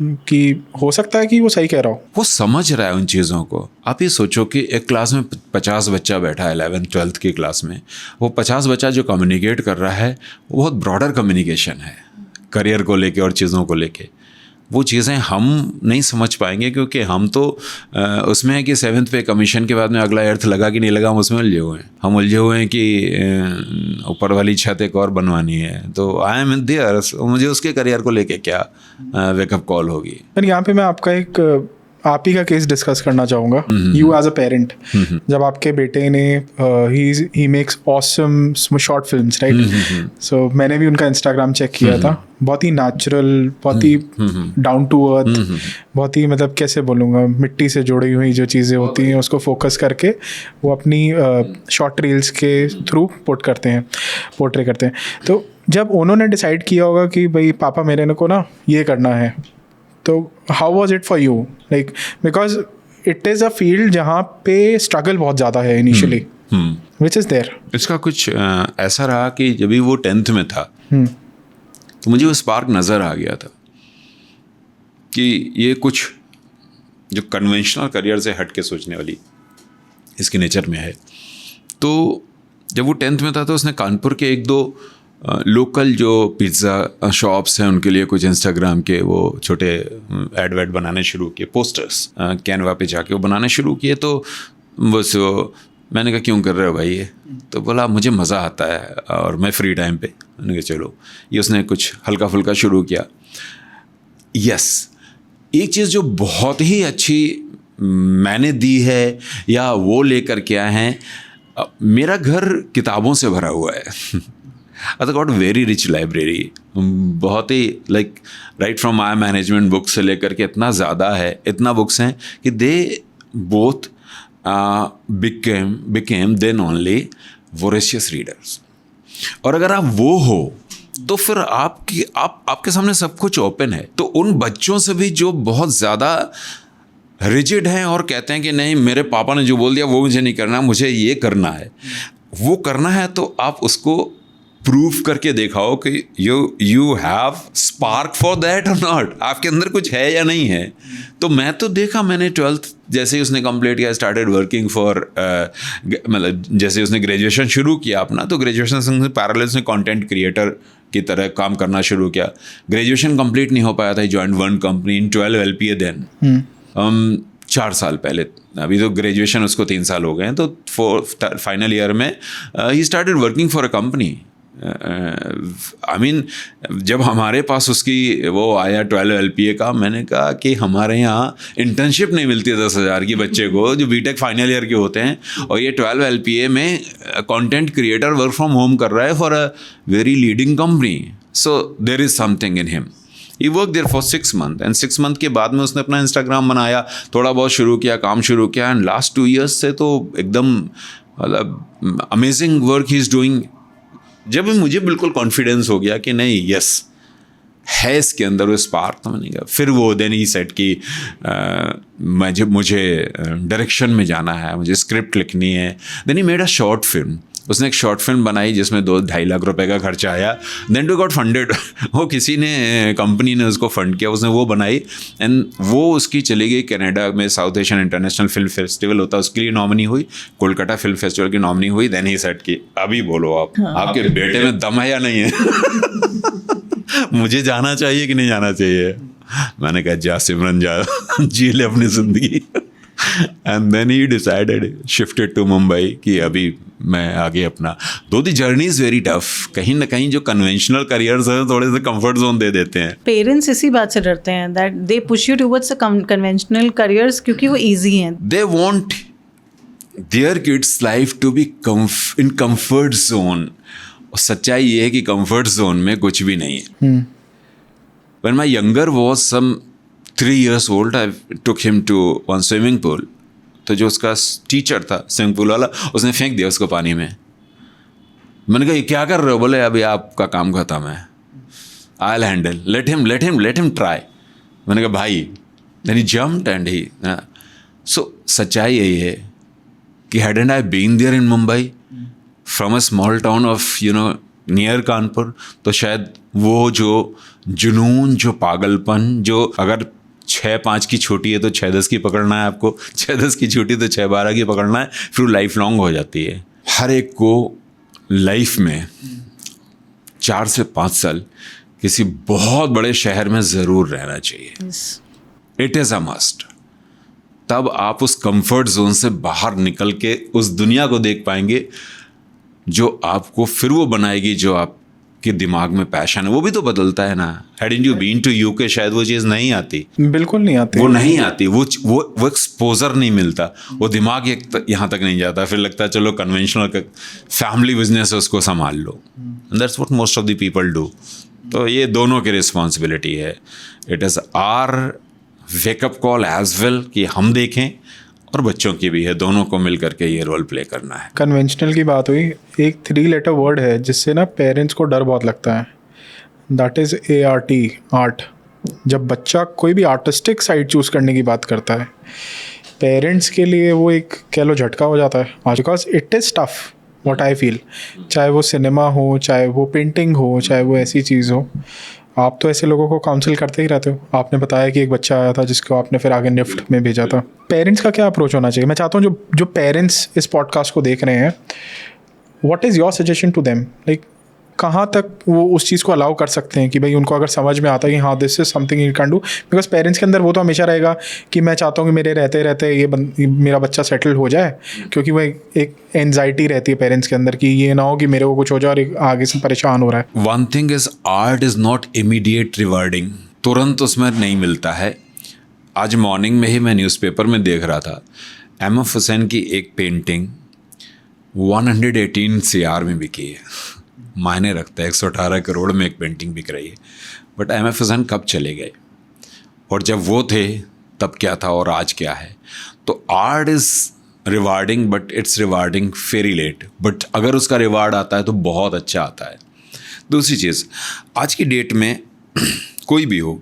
कि हो सकता है कि वो सही कह रहा हो, वो समझ रहा है उन चीज़ों को। आप ये सोचो कि एक क्लास में 50 बच्चा बैठा है, 11th-12th की क्लास में, वो 50 बच्चा जो कम्युनिकेट कर रहा है वो बहुत ब्रॉडर कम्युनिकेशन है, करियर को लेके और चीज़ों को लेके। वो चीज़ें हम नहीं समझ पाएंगे, क्योंकि हम तो उसमें है कि 7th पे कमीशन के बाद में अगला अर्थ लगा कि नहीं लगा, हम उसमें उलझे हुए हैं। हम उलझे हुए हैं कि ऊपर वाली छत एक और बनवानी है, तो आई एम देयर, मुझे उसके करियर को लेके क्या वेकअप कॉल होगी। पर यहाँ पे मैं आपका एक आप ही का केस डिस्कस करना चाहूँगा, यू एज अ पेरेंट। जब आपके बेटे ने he makes awesome short films, right? So मैंने भी उनका इंस्टाग्राम चेक किया था, बहुत ही नेचुरल, बहुत ही डाउन टू अर्थ, बहुत ही मतलब कैसे बोलूँगा, मिट्टी से जुड़ी हुई जो चीज़ें होती हैं उसको फोकस करके वो अपनी शॉर्ट रील्स के थ्रू पोर्ट्रे करते हैं। तो जब उन्होंने डिसाइड किया होगा कि भाई पापा मेरे को ना ये करना है, तो how was it for you? Like because it is a field जहाँ पे स्ट्रगल बहुत ज़्यादा है इनिशियली, विच इज़ देयर। इसका कुछ ऐसा रहा कि जब भी वो 10th में था तो मुझे वो स्पार्क नज़र आ गया था कि ये कुछ जो कन्वेंशनल करियर से हट के सोचने वाली इसके नेचर में है। तो जब वो 10th में था तो उसने कानपुर के 1-2 लोकल जो पिज़्ज़ा शॉप्स हैं उनके लिए कुछ इंस्टाग्राम के वो छोटे एड बनाने शुरू किए, पोस्टर्स कैनवा पे जाके वो बनाने शुरू किए। तो बस मैंने कहा क्यों कर रहे हो भाई ये? तो बोला मुझे मज़ा आता है और मैं फ्री टाइम पे। मैंने कहा चलो, ये उसने कुछ हल्का फुल्का शुरू किया। यस, एक चीज़ जो बहुत ही अच्छी मैंने दी है या वो लेकर के आए हैं, मेरा घर किताबों से भरा हुआ है। I got very rich library, बहुत ही like right from my management book से लेकर के इतना ज़्यादा है, इतना बुक्स हैं कि they both became then only voracious readers। और अगर आप वो हो तो फिर आपके सामने सब कुछ ओपन है। तो उन बच्चों से भी जो बहुत ज़्यादा रिजिड हैं और कहते हैं कि नहीं मेरे पापा ने जो बोल दिया वो मुझे नहीं करना, मुझे ये करना है, वो करना है, तो आप उसको प्रूफ करके दिखाओ कि you have spark for that और नॉट, आपके अंदर कुछ है या नहीं है। तो मैं तो देखा, मैंने 12th जैसे ही उसने कंप्लीट किया, स्टार्टेड वर्किंग फॉर मतलब जैसे उसने ग्रेजुएशन शुरू किया अपना, तो ग्रेजुएशन से पैरेलल उसने कंटेंट क्रिएटर की तरह काम करना शुरू किया। ग्रेजुएशन कंप्लीट नहीं हो पाया था, join one company in 12 LPA then 4 साल पहले। अभी तो ग्रेजुएशन उसको 3 साल हो गए हैं, तो फाइनल ईयर में he started working for a company. I mean जब हमारे पास उसकी वो आया 12 LPA का, मैंने कहा कि हमारे यहाँ इंटर्नशिप नहीं मिलती 10,000 की बच्चे को जो बीटेक फाइनल ईयर के होते हैं, और ये 12 LPA में content creator work from home कर रहा है for a very leading company. So there is something in him. He work there for 6 months and 6 month के बाद में उसने अपना इंस्टाग्राम बनाया, थोड़ा बहुत शुरू किया, काम शुरू किया, एंड लास्ट 2 years से तो एकदम मतलब amazing work he is doing. जब मुझे बिल्कुल कॉन्फिडेंस हो गया कि नहीं यस है इसके अंदर वो स्पार्क, तो मैंने कहा फिर वो देन ही सेट कि मुझे डायरेक्शन में जाना है, मुझे स्क्रिप्ट लिखनी है। Then he made a short film. उसने एक शॉर्ट फिल्म बनाई जिसमें 2-2.5 लाख रुपए का खर्चा आया। देन टू गॉट फंडेड, वो किसी ने कंपनी ने उसको फंड किया, उसने वो बनाई एंड वो उसकी चली गई कनाडा में, south Asian international film festival होता है उसके लिए नॉमिनी हुई, कोलकाता फिल्म फेस्टिवल की नॉमिनी हुई। देन ही सेट की अभी बोलो आप, आपके बेटे में दम है या नहीं है? मुझे जाना चाहिए कि नहीं जाना चाहिए? मैंने कहा जा सिमरन जा, जी ले अपनी ज़िंदगी। And then he decided shifted to Mumbai कि अभी मैं आगे अपना, दो the journey is very tough. कहीं ना कहीं जो कन्वेंशनल करियर्स हैं थोड़े से कंफर्ट जोन दे देते हैं। पेरेंट्स इसी बात से डरते हैं that they push you towards conventional careers क्योंकि वो इजी हैं। They want their kids life to be in comfort zone. और सच्चाई ये है कि कंफर्ट जोन में कुछ भी नहीं है। When my younger was some 3 years old, I took him to one swimming pool. तो जो उसका टीचर था स्विमिंग पूल वाला, उसने फेंक दिया उसको पानी में। मैंने कहा ये क्या कर रहे हो? बोले अभी आपका काम खत्म है, I'll handle, let him try। मैंने कहा भाई, then he jumped and he so सच्चाई यही है कि hadn't I been there in Mumbai from a small town of near Kanpur, तो शायद वो जो जुनून, जो पागलपन, जो अगर 6-5 की छोटी है तो 6-10 की पकड़ना है आपको, 6-10 की छोटी तो 6-12 की पकड़ना है, फिर लाइफ लॉन्ग हो जाती है। हर एक को लाइफ में 4 से 5 साल किसी बहुत बड़े शहर में ज़रूर रहना चाहिए। Yes. It is a must. तब आप उस कंफर्ट जोन से बाहर निकल के उस दुनिया को देख पाएंगे जो आपको फिर वो बनाएगी, जो आपके दिमाग में पैशन है। वो भी तो बदलता है ना। Hadn't you been to UK, शायद वो चीज़ नहीं आती, बिल्कुल नहीं आती, वो नहीं आती, वो एक्सपोजर नहीं मिलता, वो दिमाग यहाँ तक नहीं जाता। फिर लगता है चलो कन्वेंशनल फैमिली बिजनेस है, उसको संभाल लो। That's what most of the people do. तो ये दोनों की रिस्पॉन्सिबिलिटी है। It is our wake up call as well कि हम देखें, और बच्चों की भी है, दोनों को मिल करके ये रोल प्ले करना है। कन्वेंशनल की बात हुई, एक 3 लेटर वर्ड है जिससे ना पेरेंट्स को डर बहुत लगता है, दैट इज़ ART, आर्ट। जब बच्चा कोई भी आर्टिस्टिक साइड चूज़ करने की बात करता है, पेरेंट्स के लिए वो एक कह लो झटका हो जाता है, because it is tough, what I feel. चाहे वो सिनेमा हो, चाहे वो पेंटिंग हो, चाहे वो ऐसी चीज़ हो। आप तो ऐसे लोगों को काउंसिल करते ही रहते हो। आपने बताया कि एक बच्चा आया था जिसको आपने फिर आगे निफ्ट में भेजा था। पेरेंट्स का क्या अप्रोच होना चाहिए? मैं चाहता हूँ जो पेरेंट्स इस पॉडकास्ट को देख रहे हैं, what is your suggestion to them? Like कहाँ तक वो उस चीज़ को अलाउ कर सकते हैं कि भाई उनको अगर समझ में आता है कि हाँ this is something you can do. Because parents के अंदर वो तो हमेशा रहेगा कि मैं चाहता हूँ कि मेरे रहते रहते ये मेरा बच्चा सेटल हो जाए, क्योंकि वो एक एनजाइटी रहती है पेरेंट्स के अंदर कि ये ना हो कि मेरे को कुछ हो जाए और आगे से परेशान हो रहा है। One thing is art is not immediate rewarding, तुरंत उसमें नहीं मिलता है। आज मॉर्निंग में ही मैं न्यूज़पेपर में देख रहा था, MF हुसैन की एक पेंटिंग 118 CR में बिकी है। मायने रखता है, 118 करोड़ में एक पेंटिंग बिक रही है। बट MF हुसैन कब चले गए, और जब वो थे तब क्या था और आज क्या है? तो art is rewarding, but it's rewarding very late. But अगर उसका रिवार्ड आता है तो बहुत अच्छा आता है। दूसरी चीज़, आज की डेट में कोई भी हो,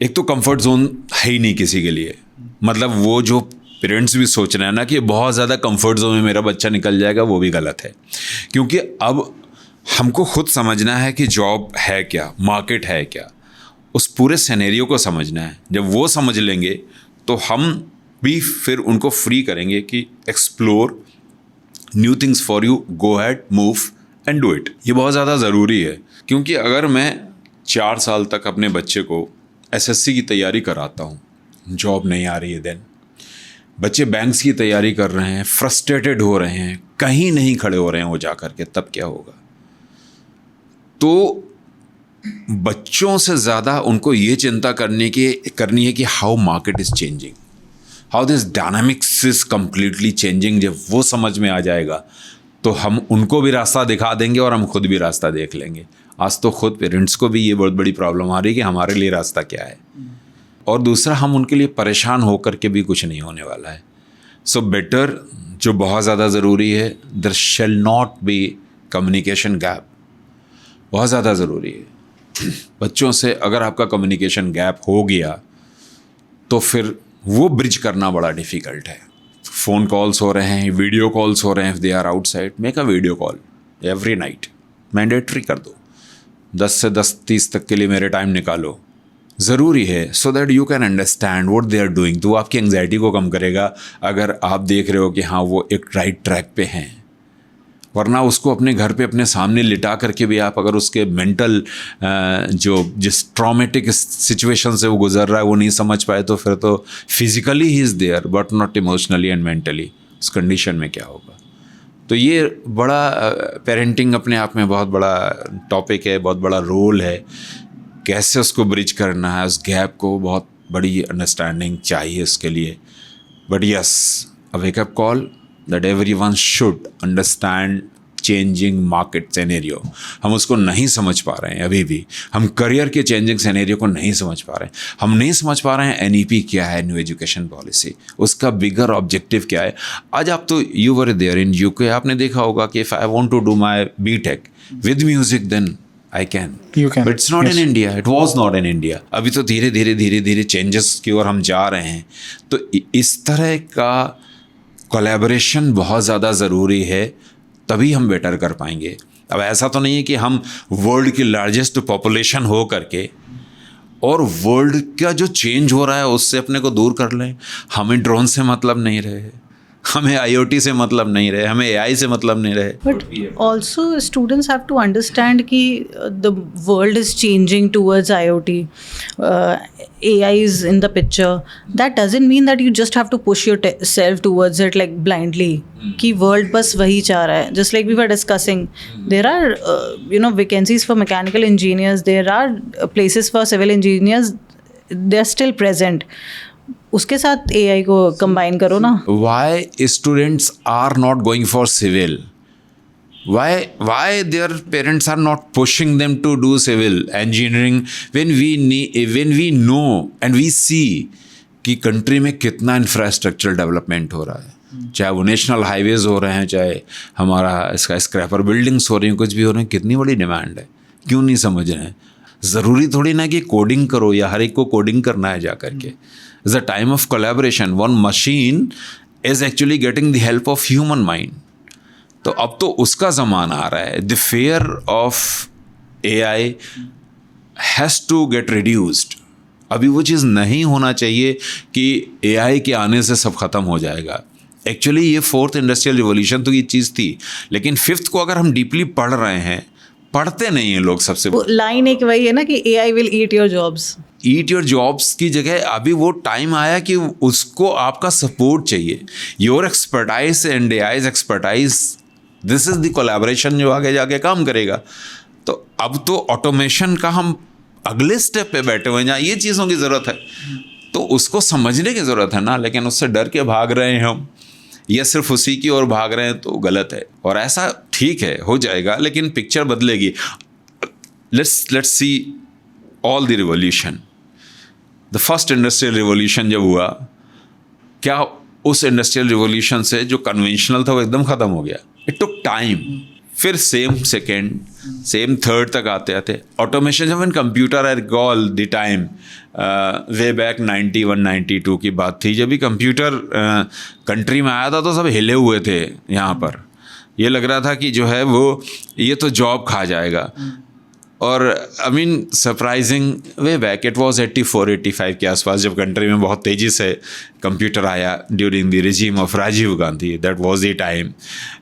एक तो कंफर्ट जोन है ही नहीं किसी के लिए। मतलब वो जो पेरेंट्स भी सोच रहे हैं ना कि बहुत ज़्यादा कंफर्ट जोन में मेरा बच्चा निकल जाएगा, वो भी गलत है। क्योंकि अब हमको खुद समझना है कि जॉब है क्या, मार्केट है क्या, उस पूरे सिनेरियो को समझना है। जब वो समझ लेंगे तो हम भी फिर उनको फ्री करेंगे कि explore new things for you, go had, move and do it. ये बहुत ज़्यादा ज़रूरी है, क्योंकि अगर मैं 4 साल तक अपने बच्चे को SSC की तैयारी कराता हूँ, जॉब नहीं आ रही है, देन बच्चे बैंक्स की तैयारी कर रहे हैं, फ्रस्ट्रेटेड हो रहे हैं, कहीं नहीं खड़े हो रहे हैं वो जा कर के, तब क्या होगा? तो बच्चों से ज़्यादा उनको ये चिंता करनी है कि how market is changing, how this dynamics is completely changing. जब वो समझ में आ जाएगा तो हम उनको भी रास्ता दिखा देंगे और हम खुद भी रास्ता देख लेंगे। आज तो खुद पेरेंट्स को भी ये बहुत बड़ी प्रॉब्लम आ रही है कि हमारे लिए रास्ता क्या है, और दूसरा हम उनके लिए परेशान होकर के भी कुछ नहीं होने वाला है। सो बेटर, जो बहुत ज़्यादा ज़रूरी है, there shall not be communication gap, बहुत ज़्यादा ज़रूरी है। बच्चों से अगर आपका कम्युनिकेशन गैप हो गया तो फिर वो ब्रिज करना बड़ा डिफ़िकल्ट है। फ़ोन कॉल्स हो रहे हैं, वीडियो कॉल्स हो रहे हैं, if they are outside, make a video call every night, mandatory कर दो। 10 से 10:30 तक के लिए मेरे टाइम निकालो, ज़रूरी है, so that you can understand what they are doing. तो आपकी एंग्जाइटी को कम करेगा अगर आप देख रहे हो कि हाँ वो एक राइट ट्रैक पे हैं। वरना उसको अपने घर पे अपने सामने लिटा करके भी आप अगर उसके मेंटल जिस ट्रॉमेटिक सिचुएशन से वो गुजर रहा है वो नहीं समझ पाए, तो फिर तो फिजिकली ही is there but not emotionally and mentally, उस कंडीशन में क्या होगा? तो ये बड़ा पेरेंटिंग अपने आप में बहुत बड़ा टॉपिक है, बहुत बड़ा रोल है। कैसे उसको ब्रिज करना है, उस गैप को, बहुत बड़ी अंडरस्टैंडिंग चाहिए इसके लिए। But yes, a wake up call that everyone should understand changing market scenario। हम उसको नहीं समझ पा रहे हैं अभी भी, हम करियर के चेंजिंग सिनेरियो को नहीं समझ पा रहे हैं, हम नहीं समझ पा रहे हैं NEP क्या है, न्यू एजुकेशन पॉलिसी, उसका बिगर ऑब्जेक्टिव क्या है। आज आप तो you were there in UK, आपने देखा होगा कि if I want to do my BTech with music then I can. You can. But it's not in India. It was not in India. अभी तो धीरे धीरे चेंजेस की ओर हम जा रहे हैं। तो इस तरह का कोलैबोरेशन बहुत ज़्यादा ज़रूरी है, तभी हम बेटर कर पाएंगे। अब ऐसा तो नहीं है कि हम वर्ल्ड की लार्जेस्ट पॉपुलेशन हो करके और वर्ल्ड का जो चेंज हो रहा है उससे अपने को दूर कर लें। हमें ड्रोन से मतलब नहीं रहे, हमें IoT से मतलब नहीं रहे, हमें AI से मतलब नहीं रहे. But also students have to understand कि the world is changing towards IoT. AI is in the picture. That doesn't mean that you just have to push yourself towards it like blindly. कि world बस वही चाह रहा है. Just like we were discussing, there are vacancies for mechanical engineers. There are places for civil engineers. They are still present. उसके साथ AI को combine करो ना. Why students are not going for civil? Why their parents are not pushing them to do civil engineering when we know and we see कि कंट्री में कितना इंफ्रास्ट्रक्चर डेवलपमेंट हो रहा है, चाहे वो नेशनल हाईवेज हो रहे हैं, चाहे हमारा इसका स्क्रैपर बिल्डिंग्स हो रही हैं, कुछ भी हो रहे हैं, कितनी बड़ी डिमांड है. क्यों नहीं समझ रहे हैं? ज़रूरी थोड़ी ना कि कोडिंग करो या हर एक को कोडिंग करना है जा करके. It's a time of collaboration. One machine is actually getting the help of human mind. तो अब तो उसका ज़माना आ रहा है. The fear of AI has to get reduced. अभी वो चीज़ नहीं होना चाहिए कि AI के आने से सब ख़त्म हो जाएगा. एक्चुअली ये 4th इंडस्ट्रियल रिवॉल्यूशन तो ये चीज़ थी, लेकिन 5th को अगर हम डीपली पढ़ रहे हैं, पढ़ते नहीं हैं लोग. सबसे लाइन एक वही है ना कि AI will eat your jobs. Eat your jobs की जगह अभी वो टाइम आया कि उसको आपका सपोर्ट चाहिए. Your expertise and AI's expertise, this is the collaboration जो आगे जाके काम करेगा. तो अब तो ऑटोमेशन का हम अगले स्टेप पे बैठे हुए हैं जहाँ ये चीज़ों की ज़रूरत है, तो उसको समझने की ज़रूरत है ना. लेकिन उससे डर के भाग रहे हैं हम, या सिर्फ उसी की ओर भाग रहे हैं, तो गलत है. और ऐसा ठीक है, हो जाएगा, लेकिन पिक्चर बदलेगी. Let's see all the revolution. The first industrial revolution जब हुआ, क्या उस इंडस्ट्रियल रिवॉल्यूशन से जो कन्वेंशनल था वो एकदम ख़त्म हो गया. It took time. फिर सेम सेकेंड, सेम थर्ड तक आते आते ऑटोमेशन. जब इन computer, I recall the time way back 91-92 की बात थी, जब भी कंप्यूटर कंट्री में आया था तो सब हिले हुए थे. यहाँ पर ये लग रहा था कि जो है वो ये तो जॉब खा जाएगा. और I mean surprising way back it was 84-85 के आसपास, जब कंट्री में बहुत तेज़ी से कंप्यूटर आया during the regime of Rajiv Gandhi. That was the time.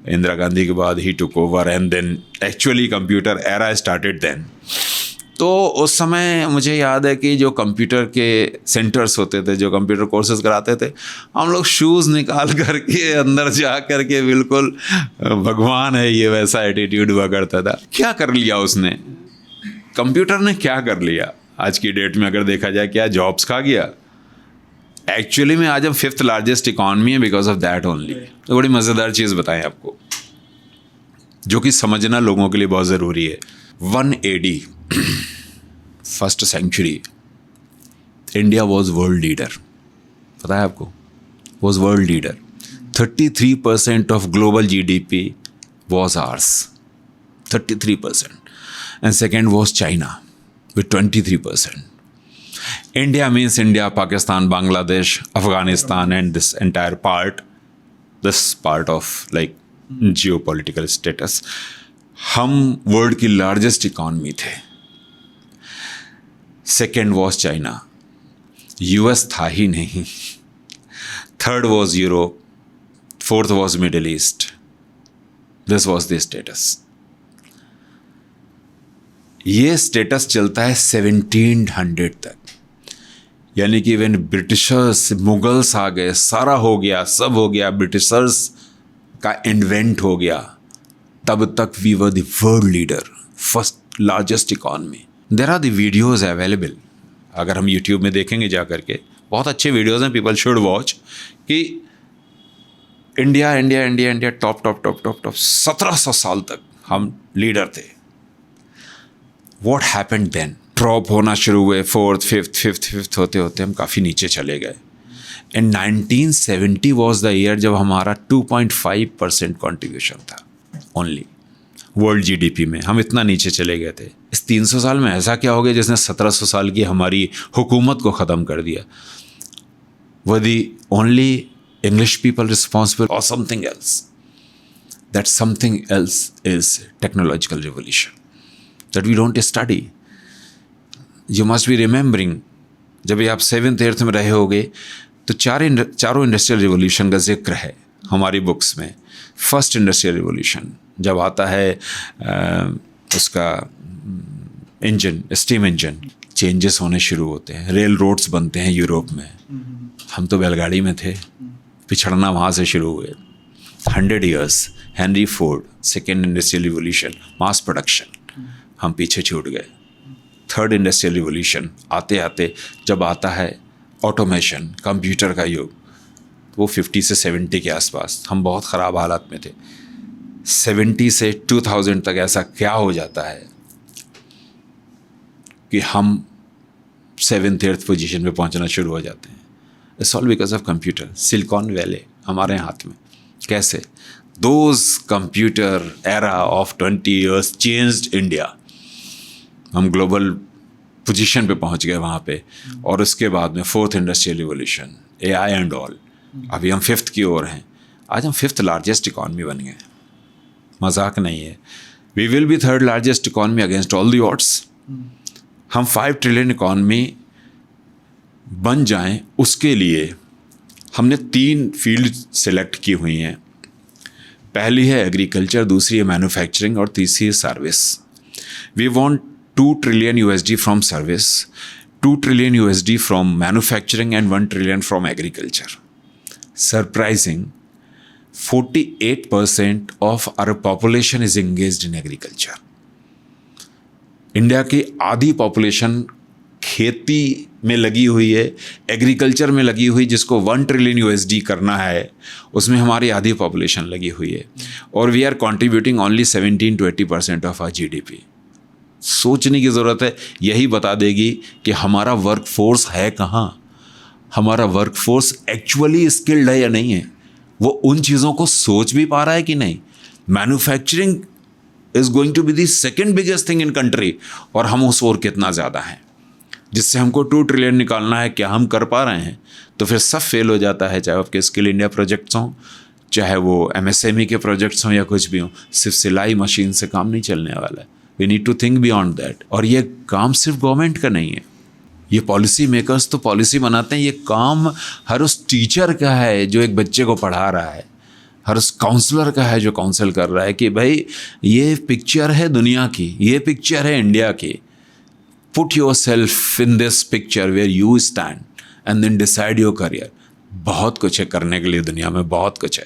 Indira Gandhi के बाद he took over and then actually computer era started then. तो उस समय मुझे याद है कि जो कंप्यूटर के सेंटर्स होते थे, जो कंप्यूटर कोर्सेज कराते थे, हम लोग शूज़ निकाल करके अंदर जा करके बिल्कुल भगवान है ये वैसा एटीट्यूड हुआ करता था. क्या कर लिया उसने, कंप्यूटर ने क्या कर लिया आज की डेट में अगर देखा जाए? क्या जॉब्स खा गया? एक्चुअली में आज हम 5th लार्जेस्ट इकॉनमी है बिकॉज ऑफ दैट ओनली. तो बड़ी मज़ेदार चीज़ बताएं आपको, जो कि समझना लोगों के लिए बहुत ज़रूरी है. 1 AD, first century, India was world leader. पता है आपको? Was world leader. 33% of global GDP was ours. 33%. And second was China with 23%. India means India, Pakistan, Bangladesh, Afghanistan, and this entire part, this part of like geopolitical status. हम वर्ल्ड की लार्जेस्ट इकॉनमी थे. Second was China. US था ही नहीं. Third was Europe. Fourth was middle east. This was the status. ये स्टेटस चलता है 1700 तक. यानी कि व्हेन ब्रिटिशर्स, मुगल्स आ गए, सारा हो गया, सब हो गया, ब्रिटिशर्स का इन्वेंट हो गया, तब तक we were the world leader, first largest economy. There are the videos available. अगर हम यूट्यूब में देखेंगे जा करके, बहुत अच्छे वीडियोज़ हैं, पीपल शुड वॉच. कि India India India India top top top top top 1700 साल तक हम लीडर थे. What happened then? ड्रॉप होना शुरू हुए. 4th, 5th होते होते हम काफ़ी नीचे चले गए. एंड 1970 वॉज द ईयर जब हमारा 2.5% कॉन्ट्रीब्यूशन था ओनली वर्ल्ड GDP में. हम इतना नीचे चले गए थे. इस 300 साल में ऐसा क्या हो गया जिसने 1700 साल की हमारी हुकूमत को ख़त्म कर दिया? Were the only English people responsible और something else? That something else is technological revolution that we don't study. You must be remembering, जब आप 7th 8th में रहे होगे तो चारों इंडस्ट्रियल रिवोल्यूशन का जिक्र है. हमारी बुक्स में फर्स्ट इंडस्ट्रियल रिवॉल्यूशन जब आता है, उसका इंजन, स्टीम इंजन, चेंजेस होने शुरू होते हैं, रेल रोड्स बनते हैं यूरोप में। हम तो बैलगाड़ी में थे, पिछड़ना वहाँ से शुरू हुए। 100 years, Henry Ford, second industrial revolution, mass production, हम पीछे छूट गए। थर्ड इंडस्ट्रियल रिवॉल्यूशन आते आते जब आता है ऑटोमेशन, कंप्यूटर का युग, वो 50 से 70 के आसपास हम बहुत ख़राब हालत में थे। 70 से 2000 तक ऐसा क्या हो जाता है कि हम 7th 8th पोजीशन पे पहुंचना शुरू हो जाते हैं। It's all because of computer. Silicon valley हमारे हाथ में। कैसे? Those computer era of 20 years changed India. हम ग्लोबल पोजीशन पे पहुंच गए वहाँ पे। और उसके बाद में 4th industrial revolution, AI and all. अभी हम 5th की ओर हैं। आज हम 5th लार्जेस्ट इकॉनमी बन गए। मजाक नहीं है। We will be 3rd largest economy against all the odds. हम 5 ट्रिलियन इकॉनमी बन जाएं, उसके लिए हमने 3 फील्ड सेलेक्ट की हुई हैं। पहली है एग्रीकल्चर, दूसरी है मैन्युफैक्चरिंग और तीसरी है service. We want $2 trillion from service, $2 trillion from manufacturing and $1 trillion from agriculture. Surprising, 48% of our population is engaged in agriculture. India की आधी पॉपुलेशन खेती में लगी हुई है, एग्रीकल्चर में लगी हुई, जिसको $1 trillion करना है, उसमें हमारी आधी पॉपुलेशन लगी हुई है। और we are contributing only 17 to 80% of our GDP। सोचने की ज़रूरत है। यही बता देगी कि हमारा वर्क फोर्स है कहाँ, हमारा वर्क फोर्स एक्चुअली स्किल्ड है या नहीं है, वो उन चीज़ों को सोच भी पा रहा है कि नहीं। Manufacturing is going to be the second biggest thing in country, और हम उस ओर कितना ज़्यादा हैं, जिससे हमको $2 trillion निकालना है। क्या हम कर पा रहे हैं? तो फिर सब फेल हो जाता है, चाहे आपके स्किल इंडिया प्रोजेक्ट्स हों, चाहे वो MSME के प्रोजेक्ट्स हों या कुछ भी हों। सिर्फ सिलाई मशीन से काम नहीं चलने वाला है। We need to think beyond that. और ये काम सिर्फ गवर्नमेंट का नहीं है, ये पॉलिसी मेकर्स तो पॉलिसी बनाते हैं, ये काम हर उस टीचर का है जो एक बच्चे को पढ़ा रहा है, हर उस काउंसलर का है जो काउंसिल कर रहा है कि भाई ये पिक्चर है दुनिया की, ये पिक्चर है इंडिया की। Put yourself in this picture where you stand and then decide your career। बहुत कुछ है करने के लिए दुनिया में, बहुत कुछ है,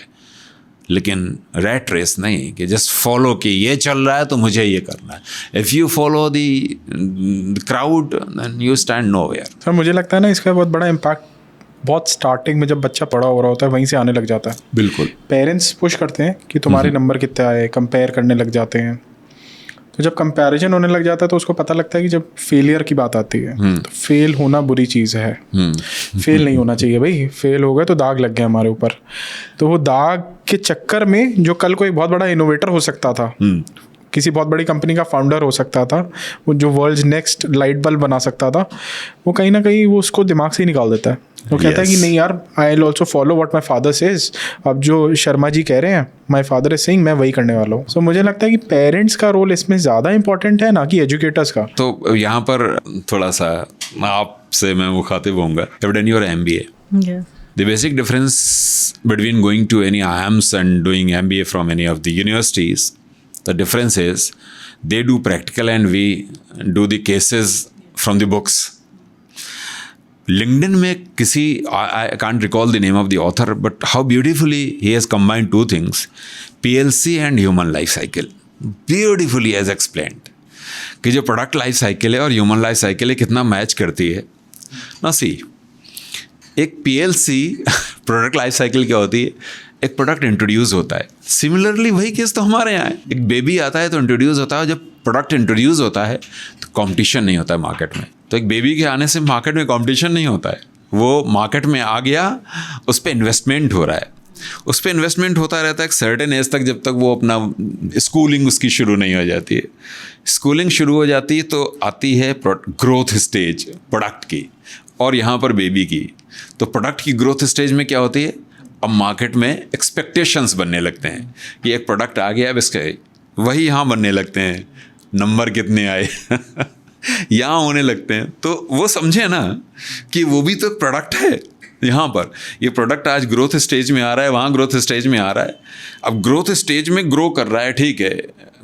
लेकिन रैट रेस नहीं कि जस्ट फॉलो कि ये चल रहा है तो मुझे ये करना है। If you follow the crowd then you stand nowhere. Sir मुझे लगता है ना इसका बहुत बड़ा इम्पैक्ट बहुत स्टार्टिंग में जब बच्चा पढ़ा हो रहा होता है वहीं से आने लग जाता है। बिल्कुल। पेरेंट्स पुश करते हैं कि तुम्हारे नंबर कितने आए, कंपेयर करने लग जाते हैं। तो जब कंपैरिजन होने लग जाता है तो उसको पता लगता है कि जब फेलियर की बात आती है तो फेल होना बुरी चीज़ है। फेल नहीं होना चाहिए भाई, फेल हो गए तो दाग लग गया हमारे ऊपर। तो वो दाग के चक्कर में जो कल को एक बहुत बड़ा इनोवेटर हो सकता था, किसी बहुत बड़ी कंपनी का फाउंडर हो सकता था, वो जो वर्ल्ड नेक्स्ट लाइट बल्ब बना सकता था, वो कहीं ना कहीं वो उसको दिमाग से ही निकाल देता है। वो कहता है कि नहीं यार, I will also follow what my father says. अब जो शर्मा जी कह रहे हैं, माई फादर इज सेइंग, मैं वही करने वाला हूँ। सो मुझे लगता है कि पेरेंट्स का रोल इसमें ज़्यादा इंपॉर्टेंट है ना कि एजुकेटर्स का। तो यहाँ पर थोड़ा सा आपसे मैं मुखातिब होऊंगा। Done your MBA, the basic difference between going to any IIMs and doing MBA from any of the universities, the difference is they do practical and we do the cases from the books. LinkedIn में किसी, I can't recall the name of the author, but how beautifully he has combined two things, PLC and human life cycle. Beautifully has explained कि जो प्रोडक्ट लाइफ साइकिल है और ह्यूमन लाइफ साइकिल है कितना मैच करती है ना। सी, एक PLC प्रोडक्ट लाइफ साइकिल क्या होती है, एक प्रोडक्ट इंट्रोड्यूस होता है। सिमिलरली वही केस तो हमारे यहाँ है। एक बेबी आता है तो इंट्रोड्यूस होता है, जब प्रोडक्ट इंट्रोड्यूस होता है तो कंपटीशन नहीं होता है मार्केट में। तो एक बेबी के आने से मार्केट में कंपटीशन नहीं होता है, वो मार्केट में आ गया, उस पर इन्वेस्टमेंट हो रहा है, उस पर इन्वेस्टमेंट होता रहता है एक सर्टेन एज तक, जब तक वो अपना स्कूलिंग उसकी शुरू नहीं हो जाती है। स्कूलिंग शुरू हो जाती है तो आती है ग्रोथ स्टेज प्रोडक्ट की, और यहाँ पर बेबी की। तो प्रोडक्ट की ग्रोथ स्टेज में क्या होती है, अब मार्केट में एक्सपेक्टेशंस बनने लगते हैं कि एक प्रोडक्ट आ गया, अब इसके वही यहाँ बनने लगते हैं, नंबर कितने आए यहाँ होने लगते हैं। तो वो समझे ना कि वो भी तो प्रोडक्ट है, यहाँ पर ये प्रोडक्ट आज ग्रोथ स्टेज में आ रहा है, वहाँ ग्रोथ स्टेज में आ रहा है। अब ग्रोथ स्टेज में ग्रो कर रहा है, ठीक है,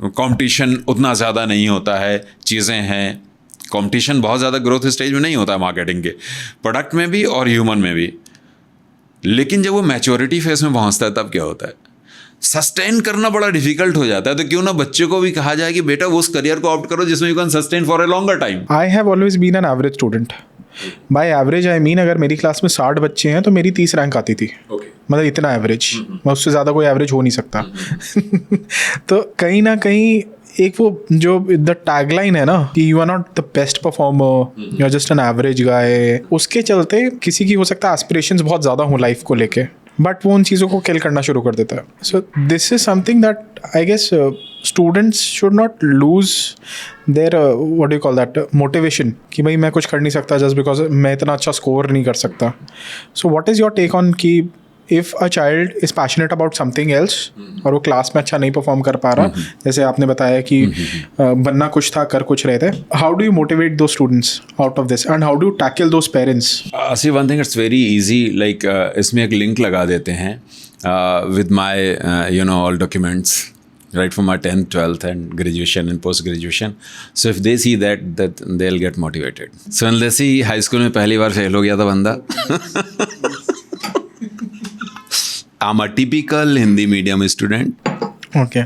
कंपटीशन उतना ज़्यादा नहीं होता है, चीज़ें हैं, कंपटीशन बहुत ज़्यादा ग्रोथ स्टेज में नहीं होता है मार्केटिंग के, प्रोडक्ट में भी और ह्यूमन में भी। लेकिन जब वो मैच्योरिटी फेज में पहुँचता है तब क्या होता है, सस्टेन करना बड़ा डिफिकल्ट हो जाता है। तो क्यों ना बच्चे को भी कहा जाए कि बेटा वो उस करियर को ऑप्ट करो जिसमें you can sustain for a longer time. I have always been an average student. By average I mean अगर मेरी क्लास में 60 बच्चे हैं तो मेरी 30 रैंक आती थी। मतलब इतना एवरेज, मैं उससे ज़्यादा कोई एवरेज हो नहीं सकता। तो कहीं ना कहीं एक वो जो द टैगलाइन है ना कि you are not the best performer, you are just an average guy, उसके चलते किसी की हो सकता है एस्पिरेशंस बहुत ज़्यादा हो लाइफ को लेके, बट वो उन चीज़ों को किल करना शुरू कर देता है। So this is something that I guess students should not lose their what do call that motivation कि भाई मैं कुछ कर नहीं सकता जस्ट बिकॉज मैं इतना अच्छा स्कोर नहीं कर सकता। So what is your take on कि if a child is passionate about something else और वो क्लास में अच्छा नहीं परफॉर्म कर पा रहा, जैसे आपने बताया कि बनना कुछ था कर कुछ रहे थे, how do you motivate those students out of this and how do tackle those parents? See one thing it's very easy, like इसमें एक लिंक लगा देते हैं with my you know all documents right from my 10th 12th and graduation and post graduation, so if they see that they'll get motivated. So unless he high school में पहली बार फेल हो गया था बंदा I'm a typical Hindi medium student. Okay.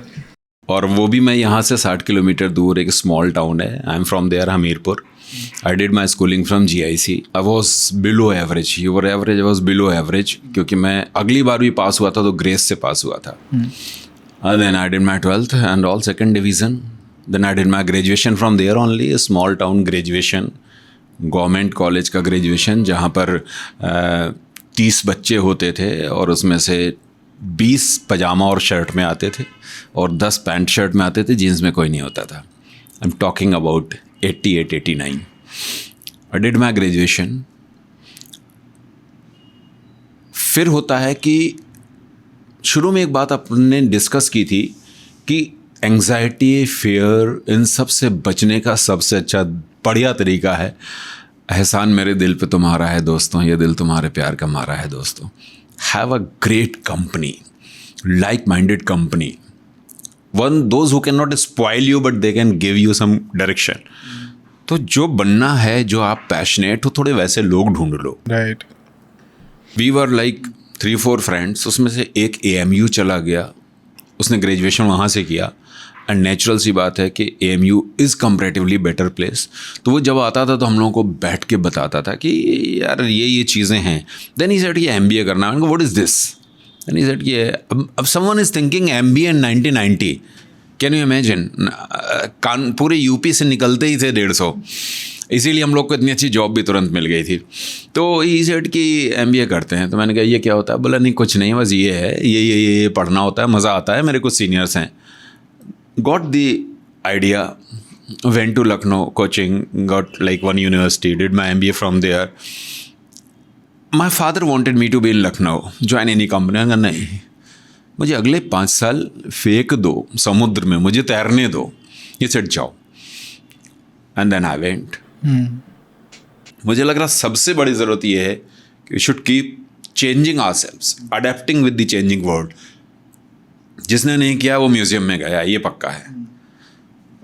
और वो भी मैं यहाँ से 60 किलोमीटर दूर एक स्मॉल टाउन है, I am from there Hamirpur. I did my schooling from GIC. I was below average. You were average, I was below average, क्योंकि मैं अगली बार भी पास हुआ था तो ग्रेस से पास हुआ था। And then I did my 12th and all second division. Then I did my graduation from there only, a small town graduation, government college का ग्रेजुएशन, जहाँ पर 30 बच्चे होते थे और उसमें से 20 पजामा और शर्ट में आते थे और 10 पैंट शर्ट में आते थे, जीन्स में कोई नहीं होता था। I am talking about 88-89. I did my graduation. फिर होता है कि शुरू में एक बात आपने डिस्कस की थी कि एंग्जाइटी, फियर, इन सब से बचने का सबसे अच्छा बढ़िया तरीका है एहसान मेरे दिल पे तुम्हारा है दोस्तों, ये दिल तुम्हारे प्यार का मारा है दोस्तों। Have a great company, like minded company, one those who can not spoil you but they can give you some direction. तो जो बनना है, जो आप पैशनेट हो, थोड़े वैसे लोग ढूंढ लो। Right. We were like 3-4 friends, उसमें से एक AMU चला गया, उसने ग्रेजुएशन वहाँ से किया, एंड नेचुरल सी बात है कि AMU is comparatively better place. तो वो जब आता था तो हम लोगों को बैठ के बताता था कि यार ये चीज़ें हैं। देन ही सेड कि MBA करना है। What is this? Then he said कि अब someone is thinking MBA in 1990, can you imagine? पूरे यूपी से निकलते ही थे 150, इसीलिए हम लोग को इतनी अच्छी जॉब भी तुरंत मिल गई थी। तो ही सेड कि MBA करते हैं। तो मैंने कहा ये क्या होता है? बोला नहीं कुछ नहीं, बस ये है, ये पढ़ना होता है, मज़ा आता है, मेरे कुछ सीनियर्स हैं। Got the idea, went to Lucknow coaching, got like one university, did my MBA from there. My father wanted me to be in Lucknow, join any company. मैंने कहा नहीं, मुझे अगले 5 साल फेंक दो समुद्र में, मुझे तैरने दो, ये सेट जाओ। And then I went. मुझे लग रहा सबसे बड़ी ज़रूरत ये है कि we should keep changing ourselves, adapting with the changing world. जिसने नहीं किया वो म्यूज़ियम में गया, ये पक्का है।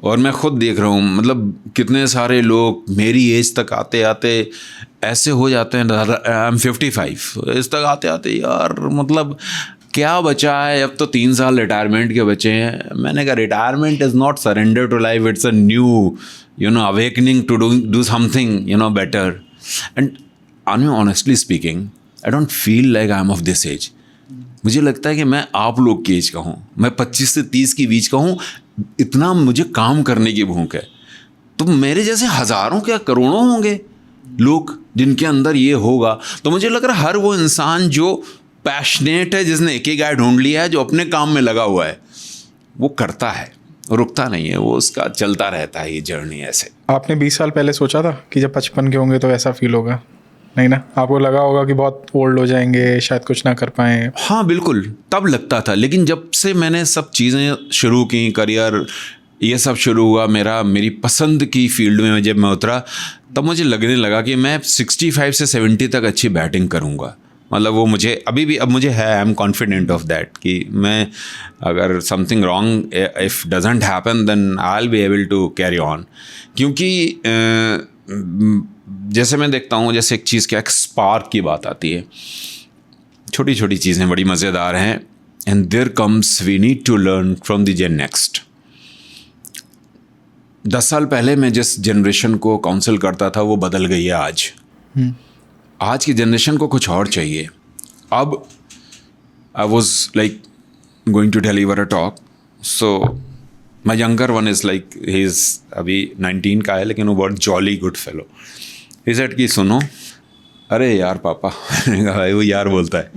और मैं खुद देख रहा हूँ, मतलब कितने सारे लोग मेरी एज तक आते आते ऐसे हो जाते हैं। आई एम 55, इस तक आते आते यार मतलब क्या बचा है? अब तो 3 साल रिटायरमेंट के बचे हैं। मैंने कहा retirement is not surrender to life, it's a new awakening to do something better. And honestly speaking, I don't feel like I'm of this age. मुझे लगता है कि मैं आप लोग की एज का हूँ, मैं 25 से 30 के बीच का हूँ। इतना मुझे काम करने की भूख है। तो मेरे जैसे हज़ारों क्या करोड़ों होंगे लोग जिनके अंदर ये होगा। तो मुझे लग रहा है हर वो इंसान जो पैशनेट है, जिसने एक ही गाय ढूंढ लिया है, जो अपने काम में लगा हुआ है, वो करता है, रुकता नहीं है, वो उसका चलता रहता है ये जर्नी। ऐसे आपने 20 साल पहले सोचा था कि जब 55 के होंगे तो ऐसा फील होगा? नहीं ना, आपको लगा होगा कि बहुत ओल्ड हो जाएंगे, शायद कुछ ना कर पाएँ। हाँ बिल्कुल, तब लगता था। लेकिन जब से मैंने सब चीज़ें शुरू की, करियर ये सब शुरू हुआ, मेरी पसंद की फील्ड में जब मैं उतरा तब मुझे लगने लगा कि मैं 65 से 70 तक अच्छी बैटिंग करूँगा। मतलब वो मुझे अभी भी अब मुझे है, I am confident of that कि मैं अगर something wrong if doesn't happen then I will be able to carry on. क्योंकि जैसे मैं देखता हूँ, जैसे एक चीज़ क्या, एक स्पार्क की बात आती है, छोटी छोटी चीज़ें बड़ी मज़ेदार हैं, and there comes we need to learn from the gen next. 10 साल पहले मैं जिस जनरेशन को काउंसिल करता था वो बदल गई है आज। आज की जनरेशन को कुछ और चाहिए। अब I was like going to deliver a talk, so my younger one is like he is अभी 19 का है, लेकिन वो बहुत jolly good fellow. He said कि सुनो, अरे यार पापा मैंने कहा भाई, वो यार बोलता है,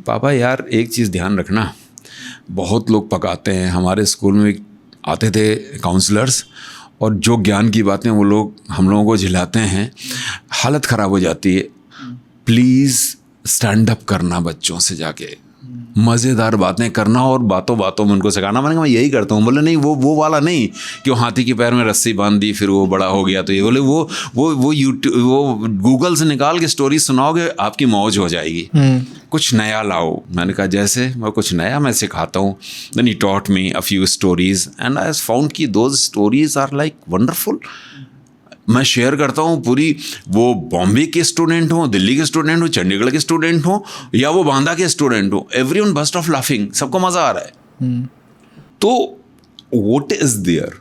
पापा यार एक चीज़ ध्यान रखना, बहुत लोग पकाते हैं, हमारे स्कूल में आते थे काउंसलर्स, और जो ज्ञान की बातें वो लोग हम लोगों को झिलाते हैं, हालत ख़राब हो जाती है। प्लीज़ स्टैंड अप करना, बच्चों से जाके मज़ेदार बातें करना और बातों बातों में उनको सिखाना। मैंने कहा मैं यही करता हूँ। बोले नहीं, वो वाला नहीं कि वो हाथी के पैर में रस्सी बांध दी फिर वो बड़ा हो गया। तो ये बोले वो यूट्यूब, वो गूगल से निकाल के स्टोरी सुनाओगे, आपकी मौज हो जाएगी। कुछ नया लाओ। मैंने कहा जैसे मैं कुछ नया मैं सिखाता हूँ। Then he taught me a few stories and I found कि those stories are like wonderful. मैं शेयर करता हूँ पूरी, वो बॉम्बे के स्टूडेंट हो, दिल्ली के स्टूडेंट हो, चंडीगढ़ के स्टूडेंट हो, या वो बांदा के स्टूडेंट हो, एवरीवन बस्ट ऑफ लाफिंग, सबको मज़ा आ रहा है। तो what is there,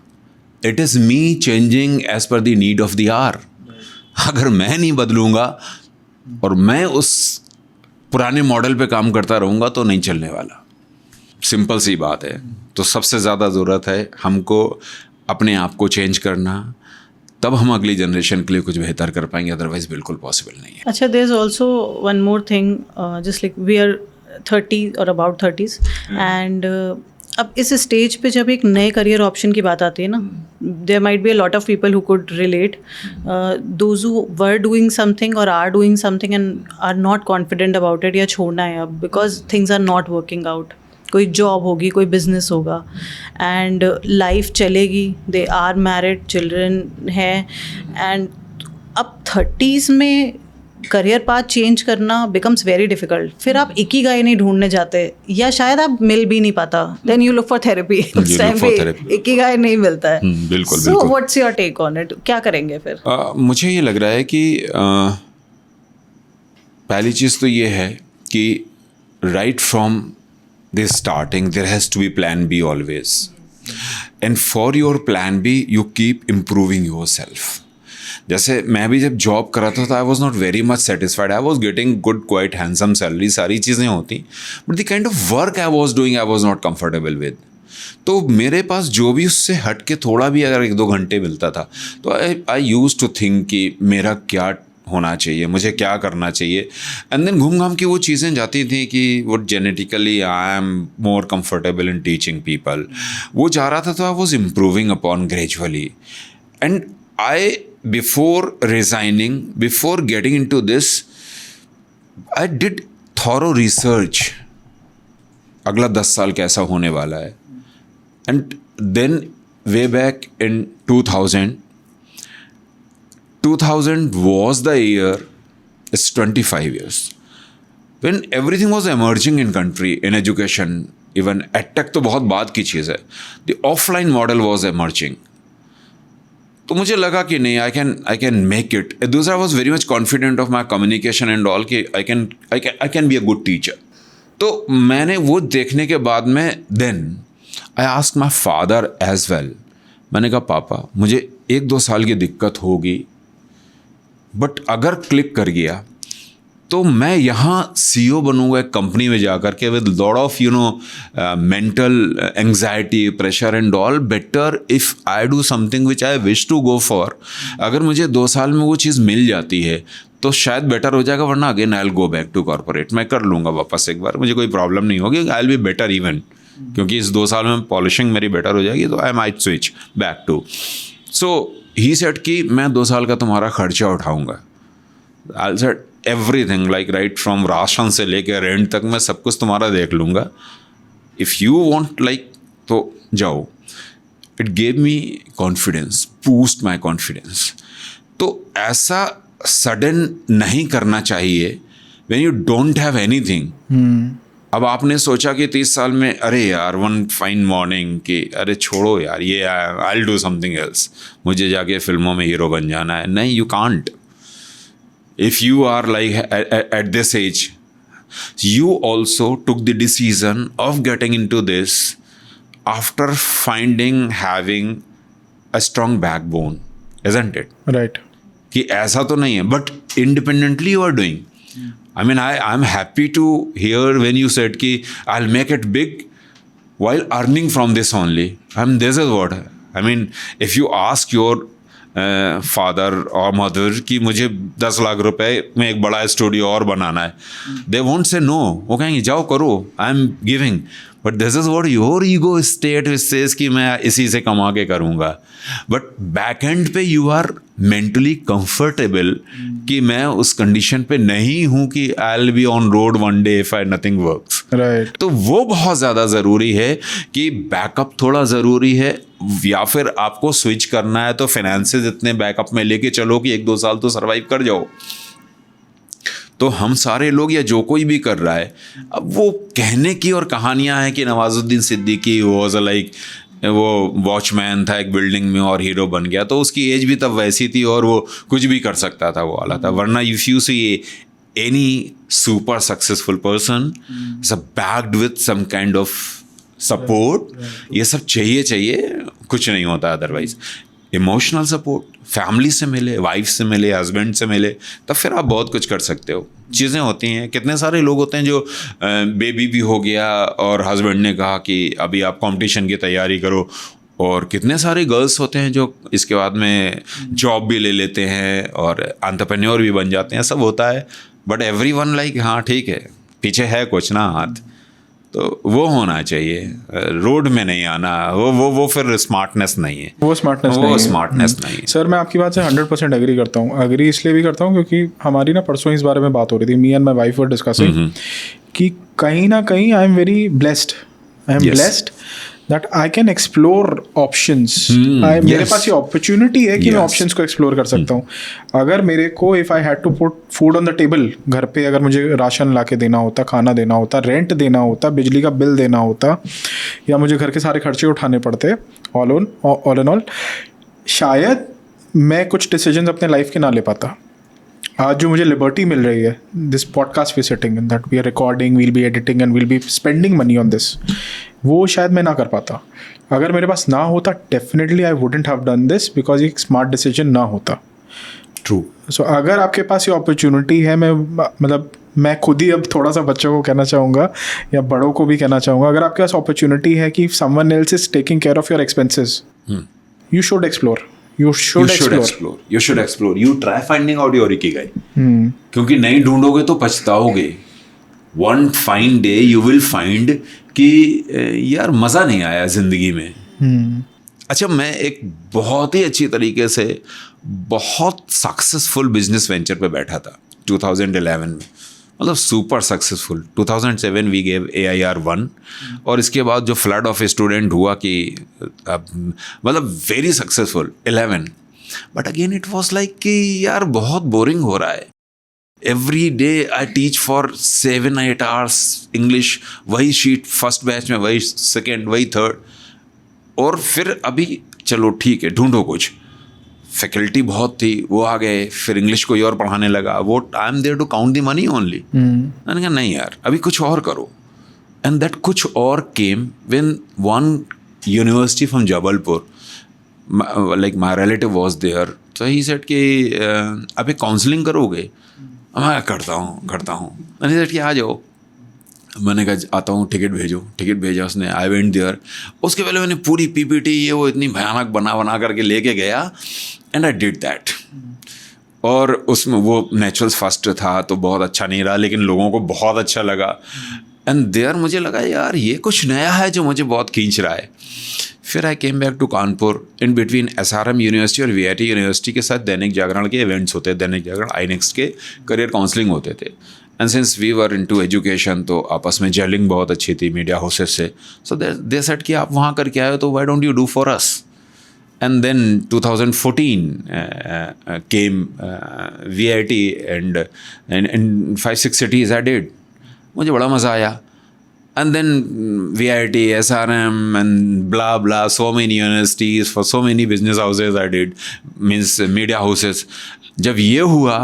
it is me changing age per the need of the hour. अगर मैं नहीं बदलूँगा और मैं उस पुराने मॉडल पे काम करता रहूँगा तो नहीं चलने वाला। सिंपल सी बात है। तो सबसे ज़्यादा ज़रूरत है हमको अपने आप को चेंज करना, तब हम अगली जनरेशन के लिए कुछ बेहतर कर पाएंगे, अदरवाइज बिल्कुल पॉसिबल नहीं है। अच्छा, there is also one more thing, just like we are 30 और अबाउट 30s एंड अब इस स्टेज पे जब एक नए करियर ऑप्शन की बात आती है ना, there might be a lot of people who could relate, those who were doing something और are doing something and are not confident about it, या छोड़ना है अब because things are not working out. कोई जॉब होगी, कोई बिजनेस होगा एंड लाइफ चलेगी, दे आर मैरिड, चिल्ड्रन है, एंड अब 30s में करियर पाथ चेंज करना बिकम्स वेरी डिफिकल्ट। फिर आप इकिगाई नहीं ढूंढने जाते, या शायद आप मिल भी नहीं पाता, then you look for therapy. उस टाइम पे इकिगाई नहीं मिलता है। बिल्कुल। So what's your take on it, क्या करेंगे फिर? मुझे ये लग रहा है कि पहली चीज़ तो ये है कि right from the starting there has to be plan B always, and for your plan B you keep improving yourself. जैसे मैं भी जब जॉब कर रहा था, I was not very much satisfied. I was getting good quite handsome salary, सारी चीज़ें होती, but the kind of work I was doing I was not comfortable with. तो मेरे पास जो भी उससे हट के थोड़ा भी अगर 1-2 घंटे मिलता था तो आई यूज टू थिंक कि मेरा क्या होना चाहिए, मुझे क्या करना चाहिए। एंड देन घूम घाम की वो चीज़ें जाती थी कि वो genetically I am more comfortable in teaching people, वो जा रहा था। तो I was improving upon gradually, and I before resigning, before getting in to this, I did thorough research, अगला 10 साल कैसा होने वाला है। And then way back in 2000 was the year, it's 25 years, when everything was emerging in country, in education, even EdTech तो बहुत बाद की चीज़ है, the offline model was emerging. तो मुझे लगा कि नहीं, I can make it. दूसरा, I was very much confident of my communication and all कि I can be a good teacher. तो मैंने वो देखने के बाद में then I asked my father as well. मैंने कहा पापा मुझे 1-2 साल की दिक्कत होगी, बट अगर क्लिक कर गया तो मैं यहाँ CEO बनूंगा एक कंपनी में जाकर के, with lot of mental anxiety, pressure and all. Better if I do something which I wish to go for. अगर मुझे 2 साल में वो चीज़ मिल जाती है तो शायद बेटर हो जाएगा, वरना again I will go back to corporate. मैं कर लूँगा वापस एक बार, मुझे कोई प्रॉब्लम नहीं होगी, आई विल बी बेटर इवन, क्योंकि इस 2 साल में पॉलिशिंग मेरी बेटर हो जाएगी, तो I might switch back to. So he said कि मैं 2 साल का तुम्हारा खर्चा उठाऊंगा। I said everything, like right from ration से लेकर रेंट तक मैं सब कुछ तुम्हारा देख लूँगा। इफ़ यू वांट लाइक तो जाओ। It gave me confidence, boost my confidence. तो ऐसा सडन नहीं करना चाहिए when you don't have anything. अब आपने सोचा कि 30 साल में अरे यार वन फाइन मॉर्निंग कि अरे छोड़ो यार ये I will do something else, मुझे जाके फिल्मों में हीरो बन जाना है। नहीं, you can't. If you are like at this age, you also took the decision of getting into this after having a strong backbone, isn't it? Right. कि ऐसा तो नहीं है, but independently you are doing. I mean, I'm happy to hear when you said कि I'll make it big while earning from this only. I mean, this is what, I mean, if you ask your father और मदर कि मुझे 10 लाख रुपए में एक बड़ा स्टूडियो और बनाना है, दे वोंट से नो, वो कहेंगे जाओ करो, I am giving. But this is what your ego state says कि मैं इसी से कमा के करूँगा। बट बैक एंड पे यू आर मेंटली कंफर्टेबल कि मैं उस कंडीशन पे नहीं हूँ कि आई will be on road one day if I nothing works. Right. तो वो बहुत ज़्यादा ज़रूरी है कि बैकअप थोड़ा ज़रूरी है, या फिर आपको स्विच करना है तो फाइनेंसेस इतने बैकअप में लेके चलो कि 1-2 साल तो सर्वाइव कर जाओ। तो हम सारे लोग या जो कोई भी कर रहा है, अब वो कहने की और कहानियां हैं कि नवाजुद्दीन सिद्दीकी वाज लाइक वो वॉचमैन था एक बिल्डिंग में और हीरो बन गया, तो उसकी एज भी तब वैसी थी और वो कुछ भी कर सकता था, वो वाला था। वरना if you see any super successful person is backed with some kind of support, ये सब चाहिए, कुछ नहीं होता अदरवाइज। इमोशनल सपोर्ट फैमिली से मिले, वाइफ से मिले, हस्बैंड से मिले, तब फिर आप बहुत कुछ कर सकते हो। चीज़ें होती हैं, कितने सारे लोग होते हैं जो बेबी भी हो गया और हस्बैंड ने कहा कि अभी आप कंपटीशन की तैयारी करो, और कितने सारे गर्ल्स होते हैं जो इसके बाद में जॉब भी ले लेते हैं और एंटरप्रेन्योर भी बन जाते हैं, सब होता है। बट एवरीवन लाइक हाँ ठीक है, पीछे है कुछ ना हाथ, तो वो होना चाहिए, रोड में नहीं आना, वो फिर स्मार्टनेस नहीं है, वो स्मार्टनेस नहीं है। सर मैं आपकी बात से 100% एग्री करता हूँ। एग्री इसलिए भी करता हूँ क्योंकि हमारी ना परसों इस बारे में बात हो रही थी, me and my wife were discussing कि कहीं ना कहीं I am very blessed, blessed that I can explore options. मेरे पास ये अपॉर्चुनिटी है कि मैं ऑप्शंस को एक्सप्लोर कर सकता हूँ। अगर मेरे को if I had to put food on the table, घर पे अगर मुझे राशन ला के देना होता, खाना देना होता, रेंट देना होता, बिजली का बिल देना होता, या मुझे घर के सारे खर्चे उठाने पड़ते, ऑल इन ऑल, शायद मैं कुछ डिसीजंस अपने लाइफ के ना ले पाता। आज जो मुझे लिबर्टी मिल रही है, this podcast we sitting in, that we are recording, we'll be editing and we'll be spending money on this, वो शायद मैं ना कर पाता। अगर मेरे पास ना होता, definitely I wouldn't have done this because एक स्मार्ट डिसीजन ना होता। ट्रू। सो अगर आपके पास ये अपॉर्चुनिटी है, मैं खुद ही अब थोड़ा सा बच्चों को कहना चाहूँगा या बड़ों को भी कहना चाहूँगा, अगर आपके पास अपॉर्चुनिटी है कि someone else is taking care of your expenses, you should explore. You should explore. You try finding out your ikigai. क्योंकि नहीं ढूंढोगे तो पछताओगे। One fine day you will find कि यार मज़ा नहीं आया ज़िंदगी में। अच्छा, मैं एक बहुत ही अच्छी तरीके से बहुत सक्सेसफुल बिजनेस वेंचर पे बैठा था 2011 में, मतलब super successful. 2007 we gave AIR1, और इसके बाद जो फ्लड ऑफ स्टूडेंट हुआ कि मतलब very successful 11। But again it was like कि यार बहुत बोरिंग हो रहा है। Every day I teach for 7-8 hours English, वही शीट फर्स्ट बैच में, वही सेकेंड, वही थर्ड, और फिर अभी चलो ठीक है ढूंढो कुछ। फैकल्टी बहुत थी, वो आ गए, फिर इंग्लिश कोई और पढ़ाने लगा, वो I am there to count the money only. मैंने कहा नहीं यार, अभी कुछ और करो। एंड दैट कुछ और came when one university from Jabalpur, like my relative was there, तो ही सेड कि अभी काउंसलिंग करोगे? मैं करता हूँ। मैंने सेड कि आ जाओ। मैंने कहा आता हूँ, टिकट भेजा उसने। I went there. उसके पहले मैंने पूरी PPT ये वो इतनी भयानक बना करके लेके गया, एंड आई डिड दैट। और उसमें वो नेचुरल्स फर्स्ट था तो बहुत अच्छा नहीं रहा, लेकिन लोगों को बहुत अच्छा लगा। एंड देयर मुझे लगा यार ये कुछ नया है जो मुझे बहुत खींच रहा है। फिर I came back to Kanpur. In between SRM university और VIT यूनिवर्सिटी के साथ दैनिक जागरण के इवेंट्स होते, दैनिक जागरण, iNext के करियर काउंसलिंग होते थे। And since we were into education, तो आपस में जेलिंग बहुत अच्छी थी मीडिया हाउसेस से. सो दे सेड कि आप वहाँ करके आए हो तो why don't you do for us. And then 2014 came VIT and in 5-6 cities I did. मुझे बड़ा मज़ा आया. And then VIT, SRM and blah blah, so many universities for so many business houses I did, means media houses. जब ये हुआ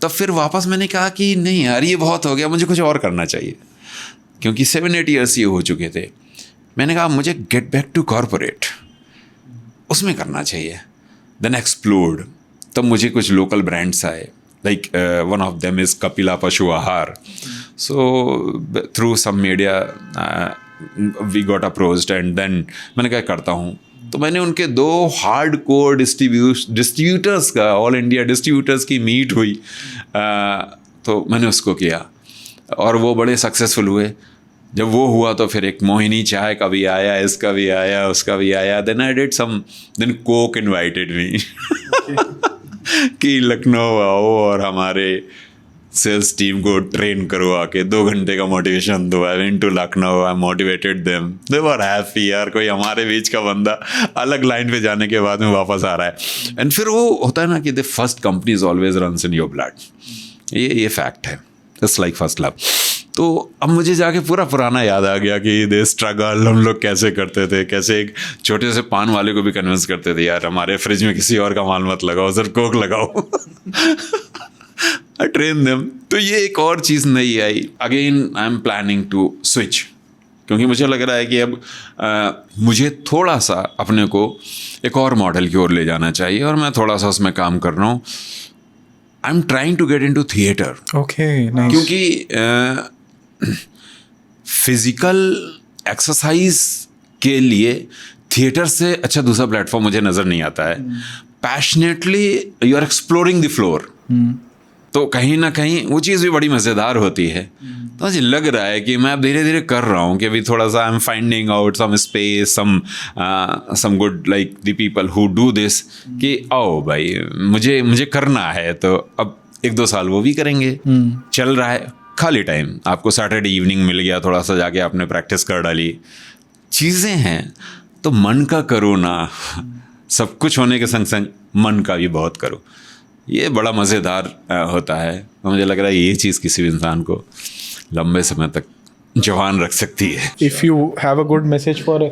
तब फिर वापस मैंने कहा कि नहीं यार ये बहुत हो गया, मुझे कुछ और करना चाहिए, क्योंकि 7-8 ईयर्स ये हो चुके थे. मैंने कहा मुझे गेट बैक टू कॉरपोरेट, उसमें करना चाहिए. Then explored. तब मुझे कुछ लोकल ब्रांड्स आए, like one of them is Kapila Pashu Aahar. So through some media we got approached and then मैंने क्या करता हूँ, तो मैंने उनके 2 हार्ड कोर डिस्ट्रीब्यूटर्स का, ऑल इंडिया डिस्ट्रीब्यूटर्स की मीट हुई, तो मैंने उसको किया और वो बड़े सक्सेसफुल हुए. जब वो हुआ तो फिर एक मोहिनी चाय का भी आया, इसका भी आया, उसका भी आया. Then I did some, then Coke invited me कि लखनऊ आओ और हमारे सेल्स टीम को ट्रेन करो, आके 2 घंटे का मोटिवेशन दो. I went to Lucknow, I motivated them, they were happy. यार कोई हमारे बीच का बंदा अलग लाइन पे जाने के बाद में वापस आ रहा है. एंड फिर वो होता है ना कि the first company is always runs in your blood. ये फैक्ट है. It's like first love. तो अब मुझे जाके पूरा पुराना याद आ गया कि दे स्ट्रगल हम लोग कैसे करते थे, कैसे एक छोटे से पान वाले को भी कन्विंस करते थे, यार हमारे फ्रिज में किसी और का माल मत लगाओ, सिर्फ कोक लगाओ. I train them. तो ये एक और चीज़ नहीं आई. Again I am planning to switch, क्योंकि मुझे लग रहा है कि अब मुझे थोड़ा सा अपने को एक और मॉडल की ओर ले जाना चाहिए, और मैं थोड़ा सा उसमें काम कर रहा हूँ. I am trying to get into theatre. Okay, nice. क्योंकि फिजिकल एक्सरसाइज के लिए थिएटर से अच्छा दूसरा प्लेटफॉर्म मुझे नज़र नहीं आता है. Passionately you are exploring the floor, तो कहीं ना कहीं वो चीज़ भी बड़ी मज़ेदार होती है. तो मुझे लग रहा है कि मैं अब धीरे धीरे कर रहा हूँ कि अभी थोड़ा सा I am finding out some space, some good like the people who do this, कि आओ भाई मुझे करना है. तो अब 1-2 साल वो भी करेंगे. चल रहा है. खाली टाइम आपको सैटरडे इवनिंग मिल गया, थोड़ा सा जाके आपने प्रैक्टिस कर डाली, चीज़ें हैं. तो मन का करो ना, सब कुछ होने के संग संग मन का भी बहुत करो. ये बड़ा मज़ेदार होता है. तो मुझे लग रहा है ये चीज़ किसी भी इंसान को लंबे समय तक जवान रख सकती है. If you have a good message for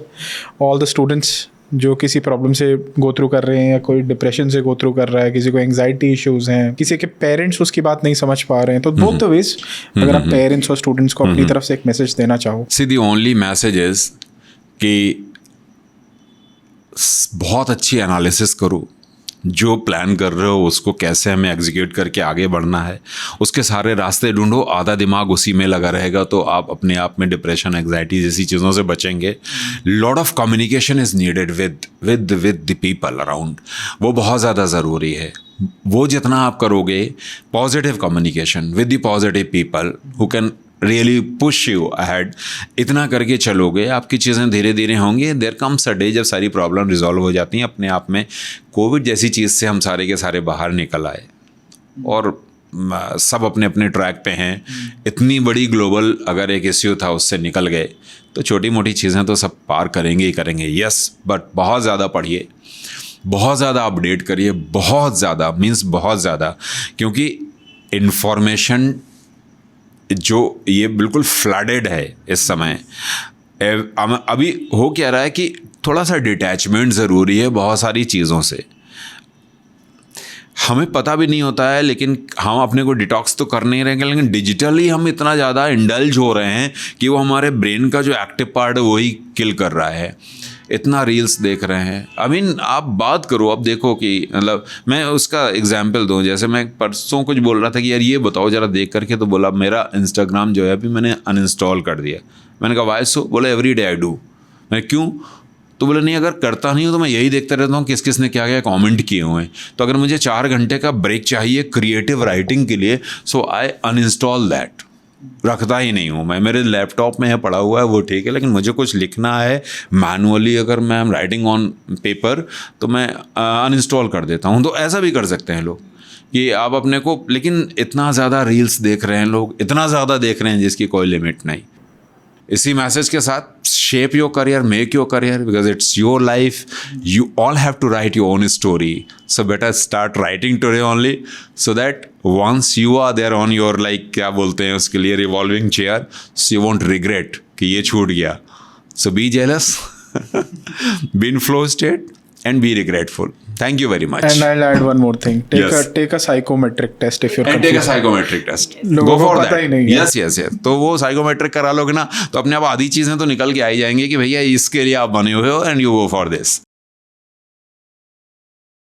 all the students जो किसी प्रॉब्लम से गो थ्रू कर रहे हैं, या कोई डिप्रेशन से गो थ्रू कर रहा है, किसी को एंग्जाइटी इश्यूज हैं, किसी के पेरेंट्स उसकी बात नहीं समझ पा रहे हैं, तो बोथ द वेज अगर आप पेरेंट्स और स्टूडेंट्स को अपनी तरफ से एक मैसेज देना चाहो. See the only message is कि बहुत अच्छी एनालिसिस करो, जो प्लान कर रहे हो उसको कैसे हमें एग्जीक्यूट करके आगे बढ़ना है, उसके सारे रास्ते ढूंढो. आधा दिमाग उसी में लगा रहेगा तो आप अपने आप में डिप्रेशन, एंग्जाइटी जैसी चीज़ों से बचेंगे. Lot of communication is needed with the people around. वो बहुत ज़्यादा ज़रूरी है. वो जितना आप करोगे positive communication with the positive people who can really push you ahead, इतना करके चलोगे, आपकी चीज़ें धीरे धीरे होंगी. देयर कम्स अ डे जब सारी प्रॉब्लम रिजॉल्व हो जाती हैं अपने आप में. कोविड जैसी चीज़ से हम सारे के सारे बाहर निकल आए और सब अपने अपने ट्रैक पे हैं. इतनी बड़ी ग्लोबल अगर एक इश्यू था उससे निकल गए, तो छोटी मोटी चीज़ें तो सब पार करेंगे ही करेंगे. यस, बट बहुत ज़्यादा पढ़िए, बहुत ज़्यादा अपडेट करिए, बहुत ज़्यादा मीन्स बहुत ज़्यादा, क्योंकि इन्फॉर्मेशन जो ये बिल्कुल फ्लडेड है इस समय. अभी हो क्या रहा है कि थोड़ा सा डिटैचमेंट ज़रूरी है बहुत सारी चीज़ों से. हमें पता भी नहीं होता है, लेकिन हम अपने को डिटॉक्स तो कर नहीं रहेंगे, लेकिन डिजिटली हम इतना ज़्यादा इंडल्ज हो रहे हैं कि वो हमारे ब्रेन का जो एक्टिव पार्ट है वही किल कर रहा है. इतना रील्स देख रहे हैं. आई मीन आप बात करो, अब देखो कि मतलब मैं उसका एग्जांपल दूं, जैसे मैं परसों कुछ बोल रहा था कि यार ये बताओ ज़रा देख करके, तो बोला मेरा इंस्टाग्राम जो है अभी मैंने अनइंस्टॉल कर दिया. मैंने कहा वाई सो? बोला एवरी डे आई डू. मैं क्यों? तो बोले नहीं, अगर करता नहीं हूँ तो मैं यही देखता रहता हूँ किस किस ने क्या क्या कमेंट किए हुए हैं. तो अगर मुझे 4 घंटे का ब्रेक चाहिए क्रिएटिव राइटिंग के लिए, सो आई अनइंस्टॉल दैट. रखता ही नहीं हूँ मैं. मेरे लैपटॉप में है पड़ा हुआ है वो ठीक है, लेकिन मुझे कुछ लिखना है मैनुअली, अगर मैं राइटिंग ऑन पेपर, तो मैं अनइंस्टॉल कर देता हूँ. तो ऐसा भी कर सकते हैं लोग कि आप अपने को, लेकिन इतना ज़्यादा रील्स देख रहे हैं लोग, इतना ज़्यादा देख रहे हैं जिसकी कोई लिमिट नहीं। इसी मैसेज के साथ, shape your career, make your career, because it's your life, you all have to write your own story, so better start writing today only, so that once you are there on your, like क्या बोलते हैं उसके लिए, revolving chair, so you won't regret कि ये छूट गया। So be jealous, be in flow state and be regretful. Thank you very much. And I'll add one more thing. Yes. Take a psychometric test if you're And confused. take a psychometric test. लोगों Go को for पता that. ही नहीं है। Yes. तो वो psychometric करा लोगे ना, तो अपने आप आधी चीज़ें तो निकल के आ ही जाएंगी कि भैया इसके लिए आप बने हुए हो and you go for this.